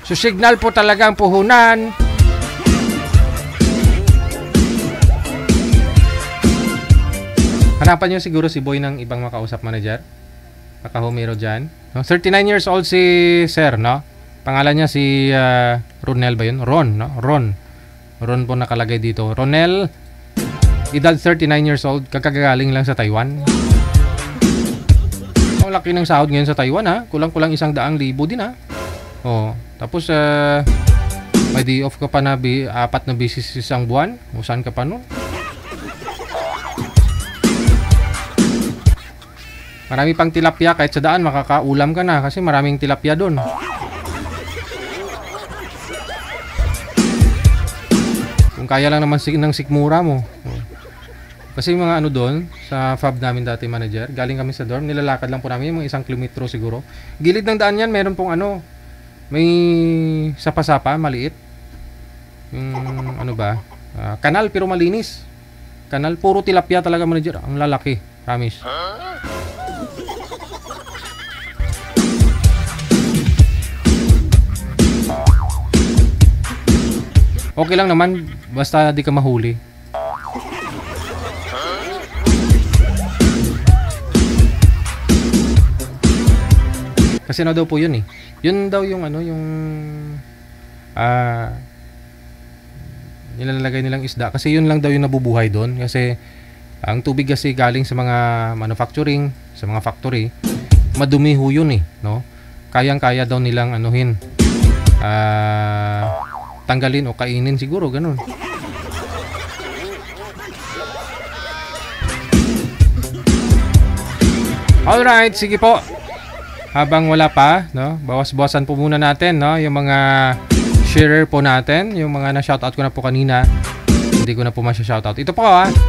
So signal po talaga ang puhunan. Hanapan nyo siguro si Boy ng ibang makausap manager. Makahumero dyan. No? 39 years old si Sir, no? Pangalan niya si Ronel ba yun? Ron, no? Ron po nakalagay dito. Ronel, edad 39 years old, kakagaling lang sa Taiwan. Ang laki ng sahod ngayon sa Taiwan, ha? Kulang-kulang 100,000 din, ha? Oh, tapos may day off ka pa na 4 na bisis isang buwan. O saan ka pa nun? Marami pang tilapia, kahit sa daan makakaulam ka na kasi maraming tilapia doon. Kung kaya lang naman ng sikmura mo. Kasi mga doon sa FAB namin dati manager, galing kami sa dorm, nilalakad lang po namin mga 1 kilometro siguro. Gilid ng daan yan, meron pong may sapa-sapa, maliit. Yung kanal pero malinis. Kanal, puro tilapia talaga manager, ang lalaki, promise. Okay lang naman, basta di ka mahuli. Kasi daw po yun eh. Yun daw yung nilalagay nilang isda. Kasi yun lang daw yung nabubuhay doon. Kasi ang tubig kasi galing sa mga manufacturing, sa mga factory, madumi ho yun eh. No? Kayang-kaya daw nilang tanggalin o kainin siguro, ganun. Alright, sige po. Habang wala pa, no? Bawas-bawasan po muna natin, no? Yung mga sharer po natin, yung mga na-shoutout ko na po kanina. Hindi ko na po masya-shoutout. Ito po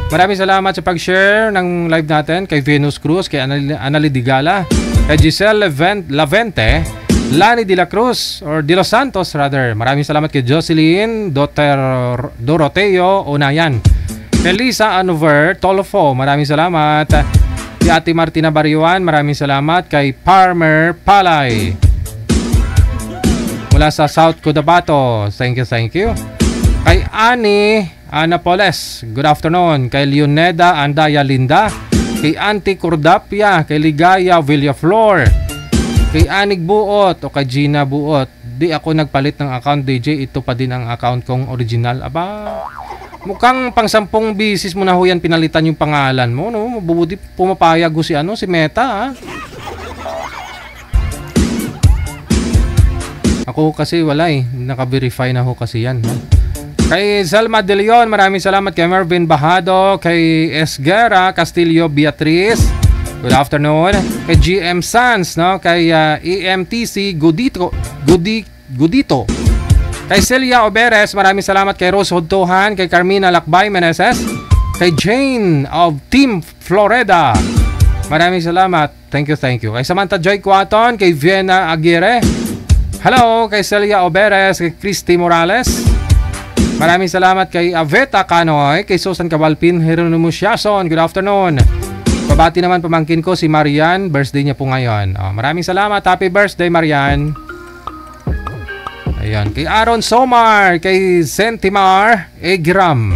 maraming salamat sa pag-share ng live natin kay Venus Cruz, kay Anali Digala, kay Giselle Lavente, Lani de la Cruz or de los Santos rather. Maraming salamat kay Jocelyn Doroteo Onayan. Kay Lisa Anover Tolofo, maraming salamat. Kay Ate Martina Bariuan, maraming salamat. Kay Parmer Palay mula sa South Cotabato, thank you. Kay Ana Poles, good afternoon. Kay Leoneda Andaya Linda, kay Auntie Cordapia, kay Ligaya Villaflor, kay Anig Buot o kay Gina Buot. Di ako nagpalit ng account, DJ. Ito pa din ang account kong original. Aba, mukhang pang 10 bisis mo na ho yan pinalitan yung pangalan mo, no? Mabubuti pumapayag ho si Meta, ha? Ako kasi wala eh. Naka-verify na ho kasi yan, no? Kay Selma De Leon, maraming salamat. Kay Mervin Bahado, kay Esguera Castillo Beatriz, good afternoon. Kay GM Sans, no? Kay EMTC Gudito. Kay Celia Oberes, maraming salamat. Kay Rose Hudtuhan, kay Carmina Lakbay Meneses, kay Jane of Team Florida. Maraming salamat. Thank you. Kay Samantha Joy Quaton, kay Vienna Aguirre. Hello, kay Celia Oberes, kay Christy Morales. Maraming salamat kay Aveta Canoy, kay Susan Cabalpin, Hieronymus Yason. Good afternoon. Pabati naman pamangkin ko si Marian, birthday niya po ngayon. Maraming salamat. Happy birthday, Marian. Ayan, kay Aaron Somar, kay Sentimar Egram.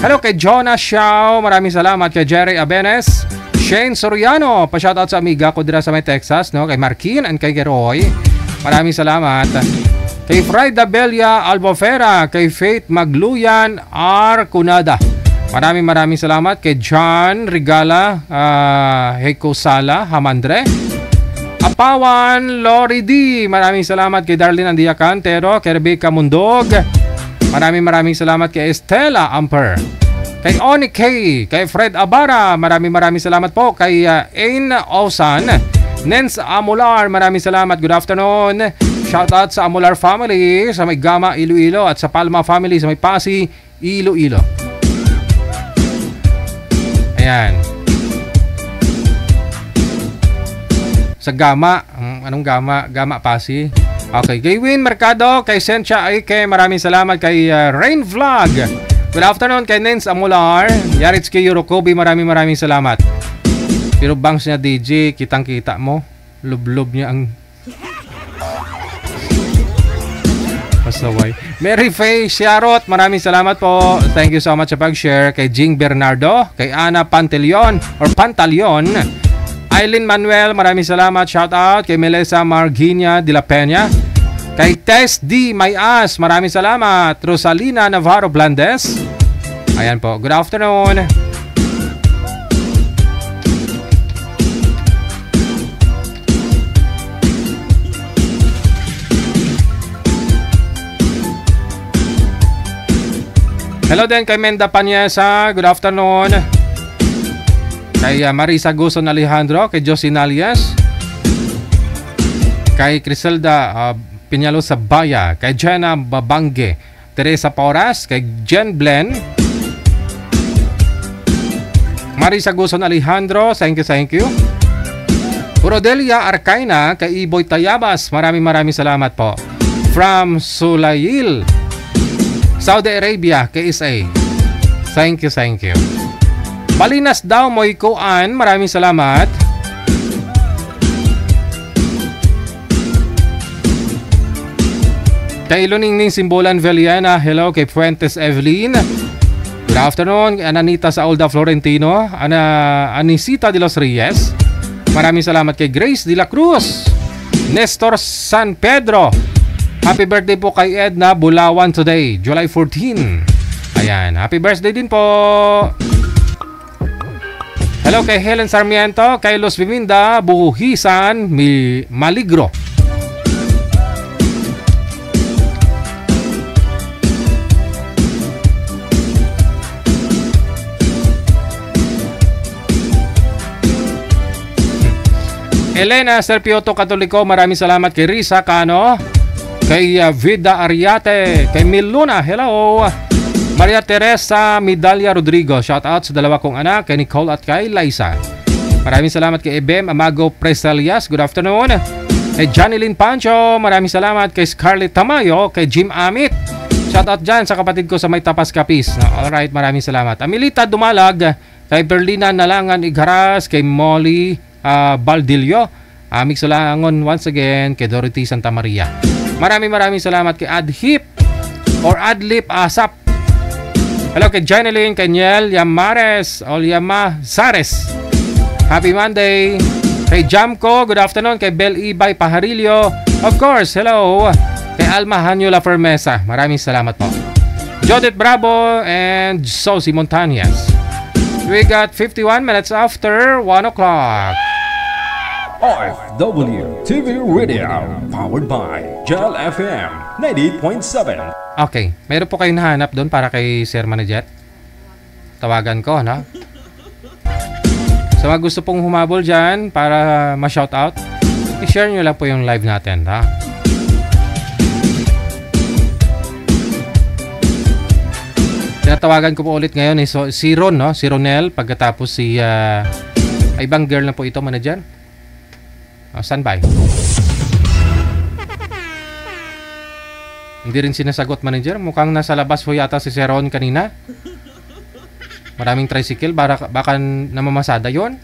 Hello kay Jonah Xiao, maraming salamat. Kay Jerry Abenes, Shane Soriano, pa-shoutout sa amiga ko dira sa may Texas, no? Kay Markin and kay Geroy, maraming salamat. Kay Frida Belia Albofera, kay Faith Magluyan R. Cunada, maraming salamat. Kay John Regala Heko Sala Hamandre, Apawan Lori D, maraming salamat. Kay Darlene Andia Cantero, kay Rebecca Mundog, maraming salamat. Kay Estela Amper, kay Oni K, kay Fred Abara, maraming salamat po. Kay Ain Osan, Nens Amular, maraming salamat. Good afternoon. Shoutout sa Amular family sa may Gama, Iloilo, at sa Palma family sa may Pasi, Iloilo. Ayan. Sa Gama, anong Gama? Gama Pasi. Okay, kay Win Mercado, kay Sencha Aike, maraming salamat. Kay Rain Vlog, good afternoon. Kay Nens Amular, Yaritz kay Yorokobi, maraming salamat. Pero bangs niya DJ, kitang-kita mo, lub-lub niya ang pasaway. Mary Faye Siarot, maraming salamat po. Thank you so much sa pag-share. Kay Jing Bernardo, kay Ana Pantaleon, Aileen Manuel, maraming salamat. Shout out kay Melissa Marginia de la Peña, kay Tess D. Mayas, maraming salamat. Rosalina Navarro Blandes, ayan po, good afternoon. Hello din kay Menda Panyesa, good afternoon. Kay Marisa Guson Alejandro, kay Josie Nalias, kay Criselda Piñalo Sabaya, kay Jenna Babangge, Teresa Porras, kay Jen Blen, Marisa Guson Alejandro, thank you. Rodelia Arcaina, kay Iboy Tayabas, maraming salamat po. From Sulail, Saudi Arabia, KSA, thank you. Malinas daw Moy Kuan, maraming salamat. Kay Luningning Simbolan Veliana, hello. Kay Fuentes Evelyn, good afternoon. Ananita sa Olda Florentino, Anisita de los Reyes, maraming salamat. Kay Grace de la Cruz, Nestor San Pedro, happy birthday po kay Edna Bulawan today, July 14. Ayan, happy birthday din po. Hello kay Helen Sarmiento, kay Los Viminda Buhisan Maligro. Elena Serpioto Katoliko, maraming salamat. Kay Risa Cano, kay Vida Ariate, kay Miluna, hello. Maria Teresa Midalia Rodrigo, shout out sa dalawa kong anak, kay Nicole at kay Liza. Maraming salamat kay Ebem Amago Presalias, good afternoon. Kay Janilyn Pancho, maraming salamat. Kay Scarlett Tamayo, kay Jim Amit, shout out dyan sa kapatid ko sa may Tapas Kapis. Alright, maraming salamat. Amilita Dumalag, kay Berlina Nalangan Igharas, kay Molly Baldillo, Amik Salangon once again, kay Dorothy Santa Maria. Maraming salamat. Kay Adhip or Adlip Asap, hello kay Janeline, kay Niel Yamares o Yamazares, happy Monday. Kay Jamco, good afternoon. Kay Bel Ibay Pajarillo, of course, hello. Kay Alma Hanyola Fermesa, maraming salamat po. Jodith Bravo and Sosi Montañez. We got 51 minutes after 1 o'clock. RFW TV Radio, powered by Gel FM 98.7. Okay, meron po kayong nahanap doon para kay Sir Manajet? Tawagan ko, no? Sa mga gusto pong humabol dyan para ma-shoutout, i-share nyo lang po yung live natin, ha? Tinatawagan ko po ulit ngayon si Ron, no? Si Ronel, pagkatapos si ibang girl na po ito, manager. Standby. Hindi rin sinasagot, manager. Mukhang nasa labas po yata si Sir Ron kanina. Maraming tricycle, baka namamasada yon.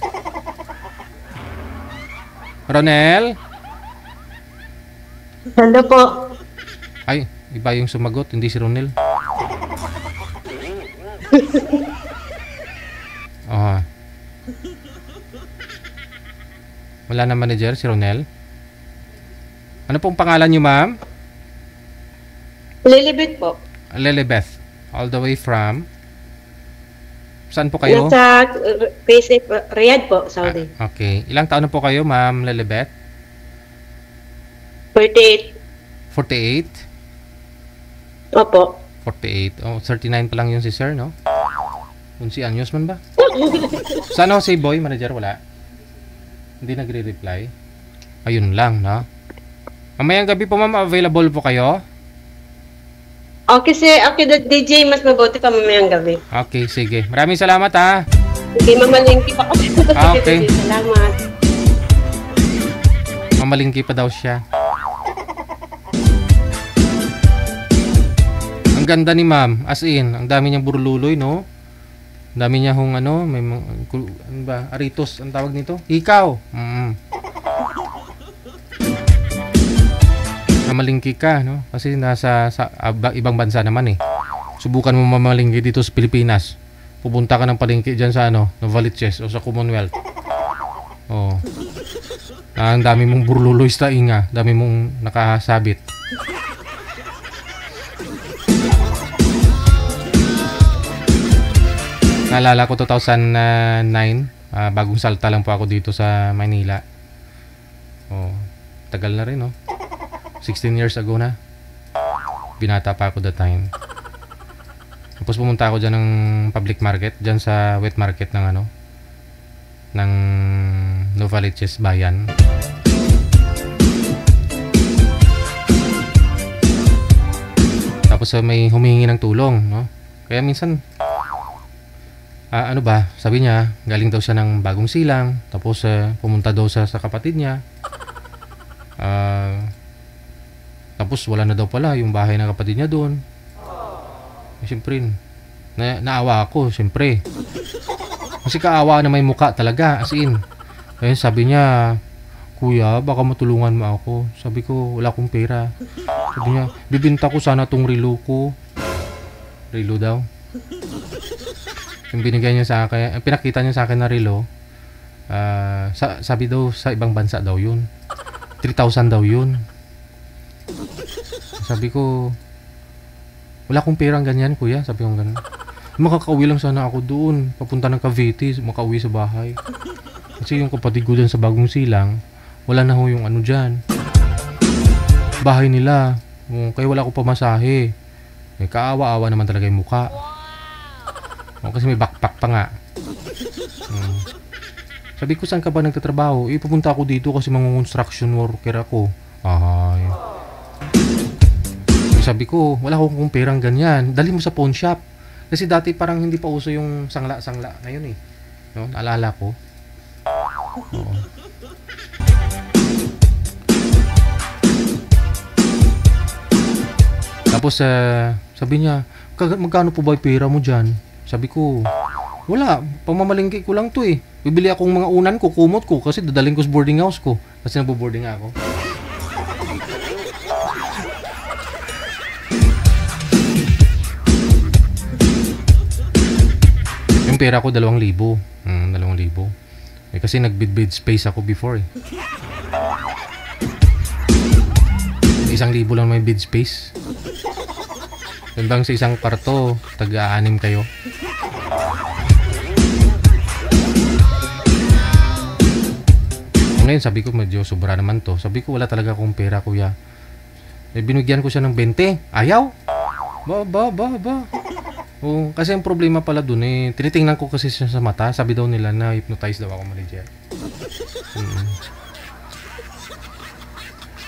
Ronel? Hello po. Ay, iba yung sumagot, hindi si Ronel. Wala na manager, si Ronel. Ano pong pangalan niyo, ma'am? Lilibet po. Lilibeth. All the way from? Saan po kayo? Nasa Riyadh po, Saudi. Okay. Ilang taon na po kayo, ma'am Lilibeth? 48. 48? Opo. 48. 39 pa lang yun si sir, no? 11 anyos man ba? Saan ako si boy, manager? Wala. Hindi nagre-reply. Ayun lang, no? Mamayang gabi po, ma'am, available po kayo? Okay, DJ, mas mabuti pa mamayang gabi. Okay, sige. Maraming salamat, ha? Okay, mamalingki pa kasi. Okay. Salamat. Mamalingki pa daw siya. Ang ganda ni ma'am, as in, ang dami niyang burululoy, no? Ang dami niya hong may ano ba, aritos, ang tawag nito? Ikaw. Mamalingki ka, no? Kasi nasa ibang bansa naman eh. Subukan mo mamalingki dito sa Pilipinas. Pupunta ka ng palengke diyan sa Novaliches o sa Commonwealth. Oh. Ang dami mong burluloy sa inga, dami mong nakasabit. Naalala ko 2009, bagong salta lang po ako dito sa Manila. Oh, tagal na rin, no? 16 years ago na. Binata pa ako that time. Tapos pumunta ako dyan ng public market, dyan sa wet market ng ng Novaliches Bayan. Tapos may humingi ng tulong, no? Kaya minsan sabi niya, galing daw siya ng Bagong Silang, tapos pumunta daw sa kapatid niya. Tapos wala na daw pala yung bahay ng kapatid niya doon. Siyempre, naawa ako, siyempre. Kasi kaawa na may muka talaga, as in. Kaya sabi niya, kuya, baka matulungan mo ako. Sabi ko, wala akong pera. Sabi niya, bibinta ko sana tong relo ko. Relo daw. Yung binigay niya sa akin, pinakita niya sa akin na relo, sabi daw sa ibang bansa daw yun. 3,000 daw yun. Sabi ko, wala akong perang ganyan, kuya. Sabi ko ganun. Makakauwi lang sana ako doon. Papunta ng Cavite, makauwi sa bahay. Kasi yung kapatid ko dyan sa Bagong Silang, wala na ho yung dyan. Bahay nila. Kaya wala akong pamasahe. Kaawa-awa naman talaga yung mukha. Kasi may backpack pa nga. Sabi ko, saan ka ba nagtatrabaho? Pupunta ako dito kasi mga construction worker ako. Ay. Sabi ko, wala akong perang ganyan. Dali mo sa pawn shop. Kasi dati parang hindi pa uso yung sangla-sangla ngayon eh. No? Naalala ko. Oo. Tapos sabi niya, magkano po ba yung pera mo dyan? Sabi ko, wala. Pamamalingki ko lang to eh. Bibili akong mga unan ko, kumot ko kasi dadaling ko sa boarding house ko. Kasi nagbo-boarding ako. Yung pera ko 2,000. 2,000. Kasi nag-bid space ako before eh. 1,000 lang may bid space. Yun bang sa isang kwarto, tag-6 kayo? Ngayon sabi ko medyo sobra naman to. Sabi ko wala talaga akong pera, kuya. Binigyan ko siya ng 20. Ayaw? Ba. Kasi ang problema pala dun tinitingnan ko kasi siya sa mata. Sabi daw nila na hypnotize daw ako, manager.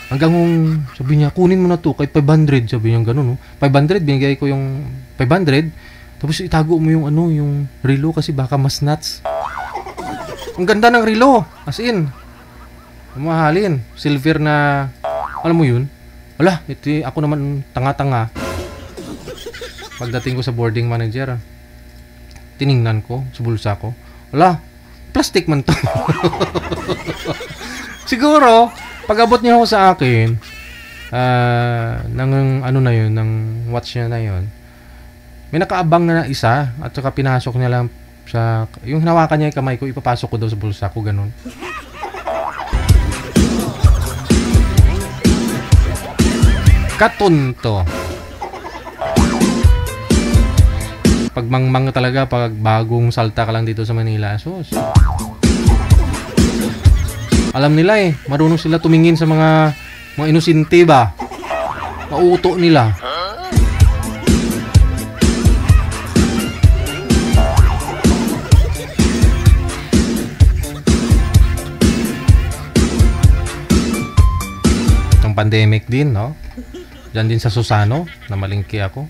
Hanggang sabi niya, kunin mo na to kahit 500. Sabi niya gano'n, no? 500, binigay ko yung 500. Tapos itago mo yung ano, yung relo kasi baka mas nuts. Ang ganda ng relo. As in, mahalin. Silver na, alam mo yun? Wala, ito ako naman tanga-tanga. Pagdating ko sa boarding manager, tiningnan ko sa bulsa ko. Wala, plastic man to. Siguro, pag abot niya ako sa akin, ng ano na yun, ng watch niya na yun, may nakaabang na isa at saka pinasok niya lang sa, yung hinawakan niya yung kamay ko, ipapasok ko daw sa bulsa ko, ganun. Katunto. Pag mangmang talaga, pag bagong salta ka lang dito sa Manila, sus. Alam nila eh, marunong sila tumingin sa mga inosente ba? Mauto nila. Itong pandemic din, no? Diyan din sa Susano, na malingki ako.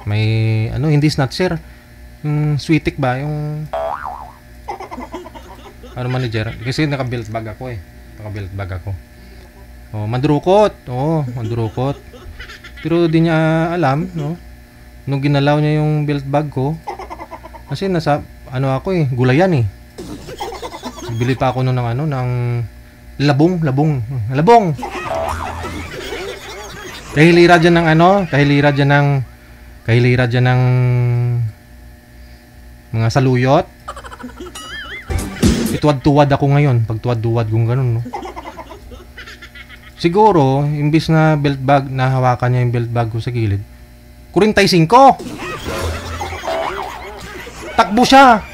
May, ano, hindi snatcher. Yung sweetik ba? Yung, ano manager? Kasi naka-belt bag ako eh. Naka-belt bag ako. Oh, mandurukot. Oh, mandurukot. Pero di niya alam, no? Nung ginalaw niya yung belt bag ko, kasi nasa, ano ako eh, gulayan eh. Bili pa ako ng ano, ng labong. Kahilira dyan ng ano, kahilira dyan ng mga saluyot. Ituwad-tuwad ako ngayon, pag tuwad-tuwad kung ganun, no? Siguro, imbis na belt bag, na hawakan niya yung belt bag ko sa gilid, 45. Takbo siya.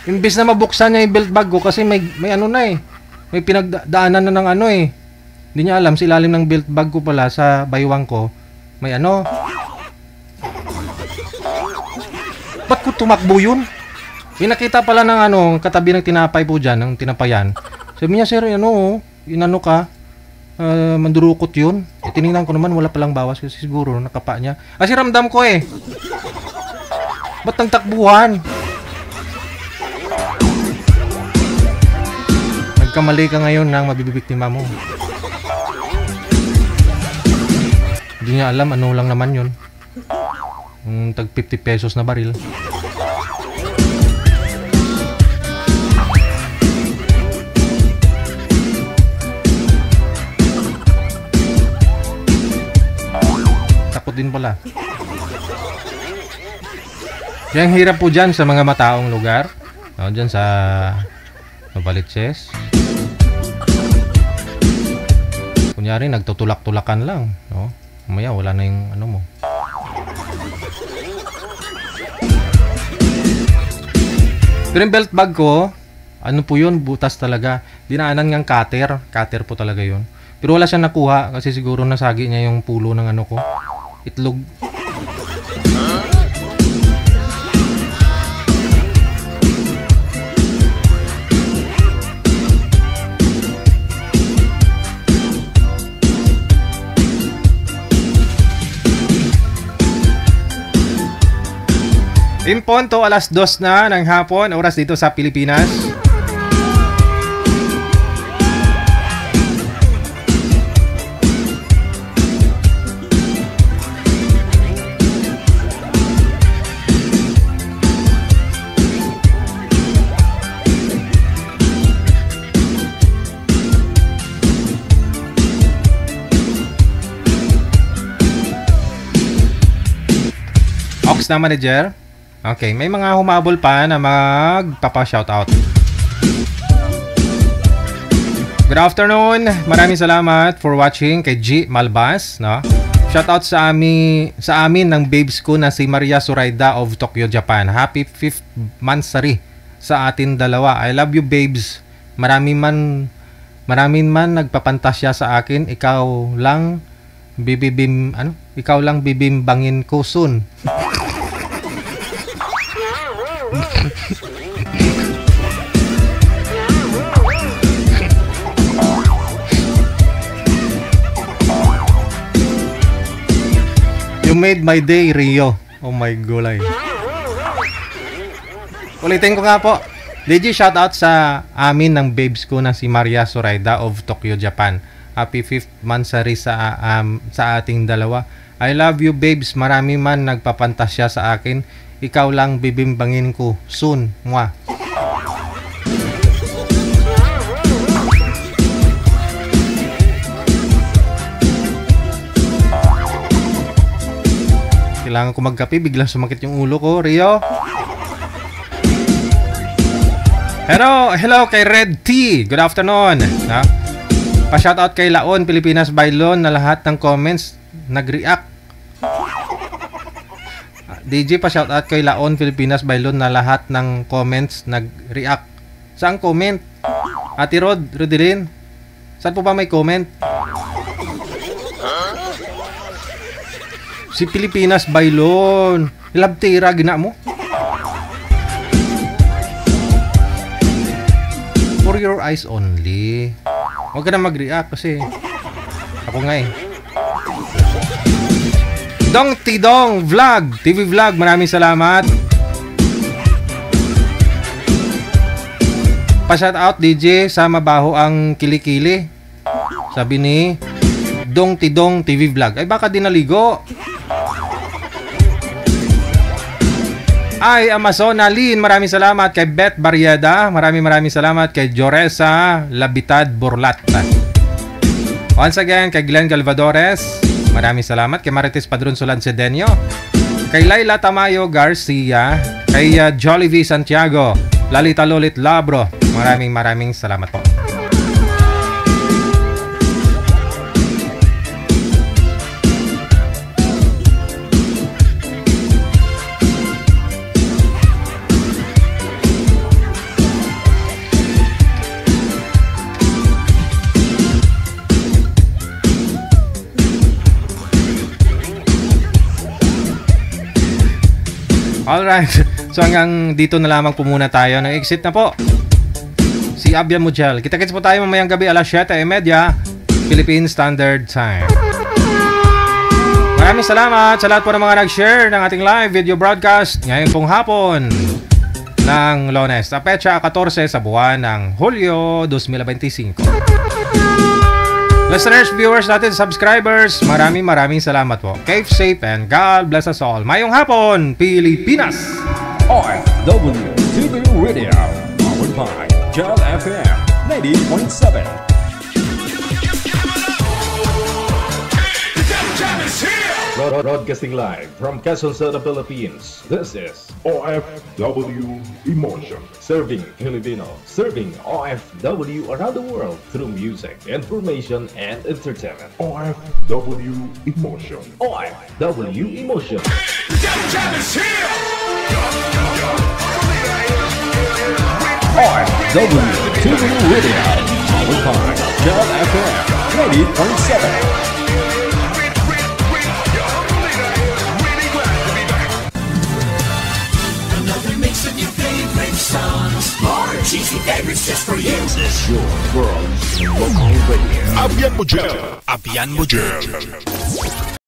Imbis na mabuksan niya yung belt bag ko kasi may ano na eh. May pinagdaanan na ng ano eh. Hindi niya alam, sa ilalim ng belt bag ko pala, sa baywang ko, may ano. Ba't ko tumakbo yun? Nakita pala ng ano, katabi ng tinapay po dyan, ng tinapayan. Sabi niya, sir, ano, inano ka? Mandurukot yun. Tinignan ko naman, wala palang bawas kasi siguro nakapa niya. Kasi ramdam ko eh. Ba't ang takbuhan? Nagkamali ka ngayon ng mabibiktima mo. Hindi niya alam, ano lang naman yun. Tag 50 pesos na baril. Takot din pala. Yang hirap po dyan sa mga mataong lugar. No, dyan sa Novaliches. Kunyari, nagtutulak-tulakan lang. No? Mamaya, wala na yung ano mo. Pero yung belt bag ko, ano po yun, butas talaga. Dinaanan ngang cutter. Cutter po talaga yun. Pero wala siyang nakuha kasi siguro nasagi niya yung pulo ng ano ko. Itlog. In punto, alas 2 na ng hapon, oras dito sa Pilipinas. Ox na manager. Okay, may mga humabol pa na magpapa-shoutout. Good afternoon. Maraming salamat for watching kay G Malbas, no? Shoutout sa amin ng babes ko na si Maria Suraida of Tokyo, Japan. Happy 5th monthsary sa atin dalawa. I love you, babes. Maraming man nagpapantasya sa akin. Ikaw lang bibimbangin ko soon. made my day, Rio. Oh my gulay. Ulitin ko nga po. DJ, shoutout sa amin ng babes ko na si Maria Soraida of Tokyo, Japan. Happy 5th monthsary sa ating dalawa. I love you, babes. Marami man nagpapantasya sa akin. Ikaw lang bibimbangin ko. Soon. Mwah. Kailangan ko magkape, biglang sumakit yung ulo ko, Rio. Hello kay Red T. Good afternoon. Pa-shoutout kay Laon, Pilipinas by Lon na lahat ng comments nag-react. DJ, pa-shoutout kay Laon, Pilipinas by Lon na lahat ng comments nag-react. Saan comment? Ate Rodelin, saan po ba may comment? Si Pilipinas Bailon. Labtira, gina mo. For your eyes only. Huwag ka na mag-react kasi ako nga eh. Dong Tidong Vlog, TV Vlog, maraming salamat. Pa-shout out DJ sa mabaho ang kilikili. Sabi ni Dong Tidong TV Vlog. Ay baka di naligo. Ay, Amazona Lin, maraming salamat kay Beth Barrieda, maraming salamat kay Joresa Labitad Burlat. Once again, kay Glenn Galvadores, maraming salamat kay Marites Padron Solan Cedeño, kay Laila Tamayo Garcia, kay Jollivie Santiago, Lalita Lolit Labro, maraming salamat po. Alright, so hanggang dito na lamang po muna tayo. Nag-exit na po si Abian Mujel. Kita-kits po tayo mamayang gabi alas 7:30 Philippine Standard Time. Maraming salamat sa lahat po ng mga nag-share ng ating live video broadcast ngayon pong hapon ng Lunes, sa petsa 14 sa buwan ng Hulyo 2025. Listeners, viewers natin, subscribers, maraming salamat po. Keep safe and God bless us all. Mayong hapon, Pilipinas! OFW TV Radio, powered by Jal FM 90.7. Broadcasting live from Quezon City, Philippines. This is OFW Emotion. Serving Filipino, serving OFW around the world through music, information, and entertainment. OFW Emotion. OFW Emotion. OFW TV Radio, powered by Jal FM 90.7. More cheesy favorites just for you. This is your girl's local radio. Abian Mujel.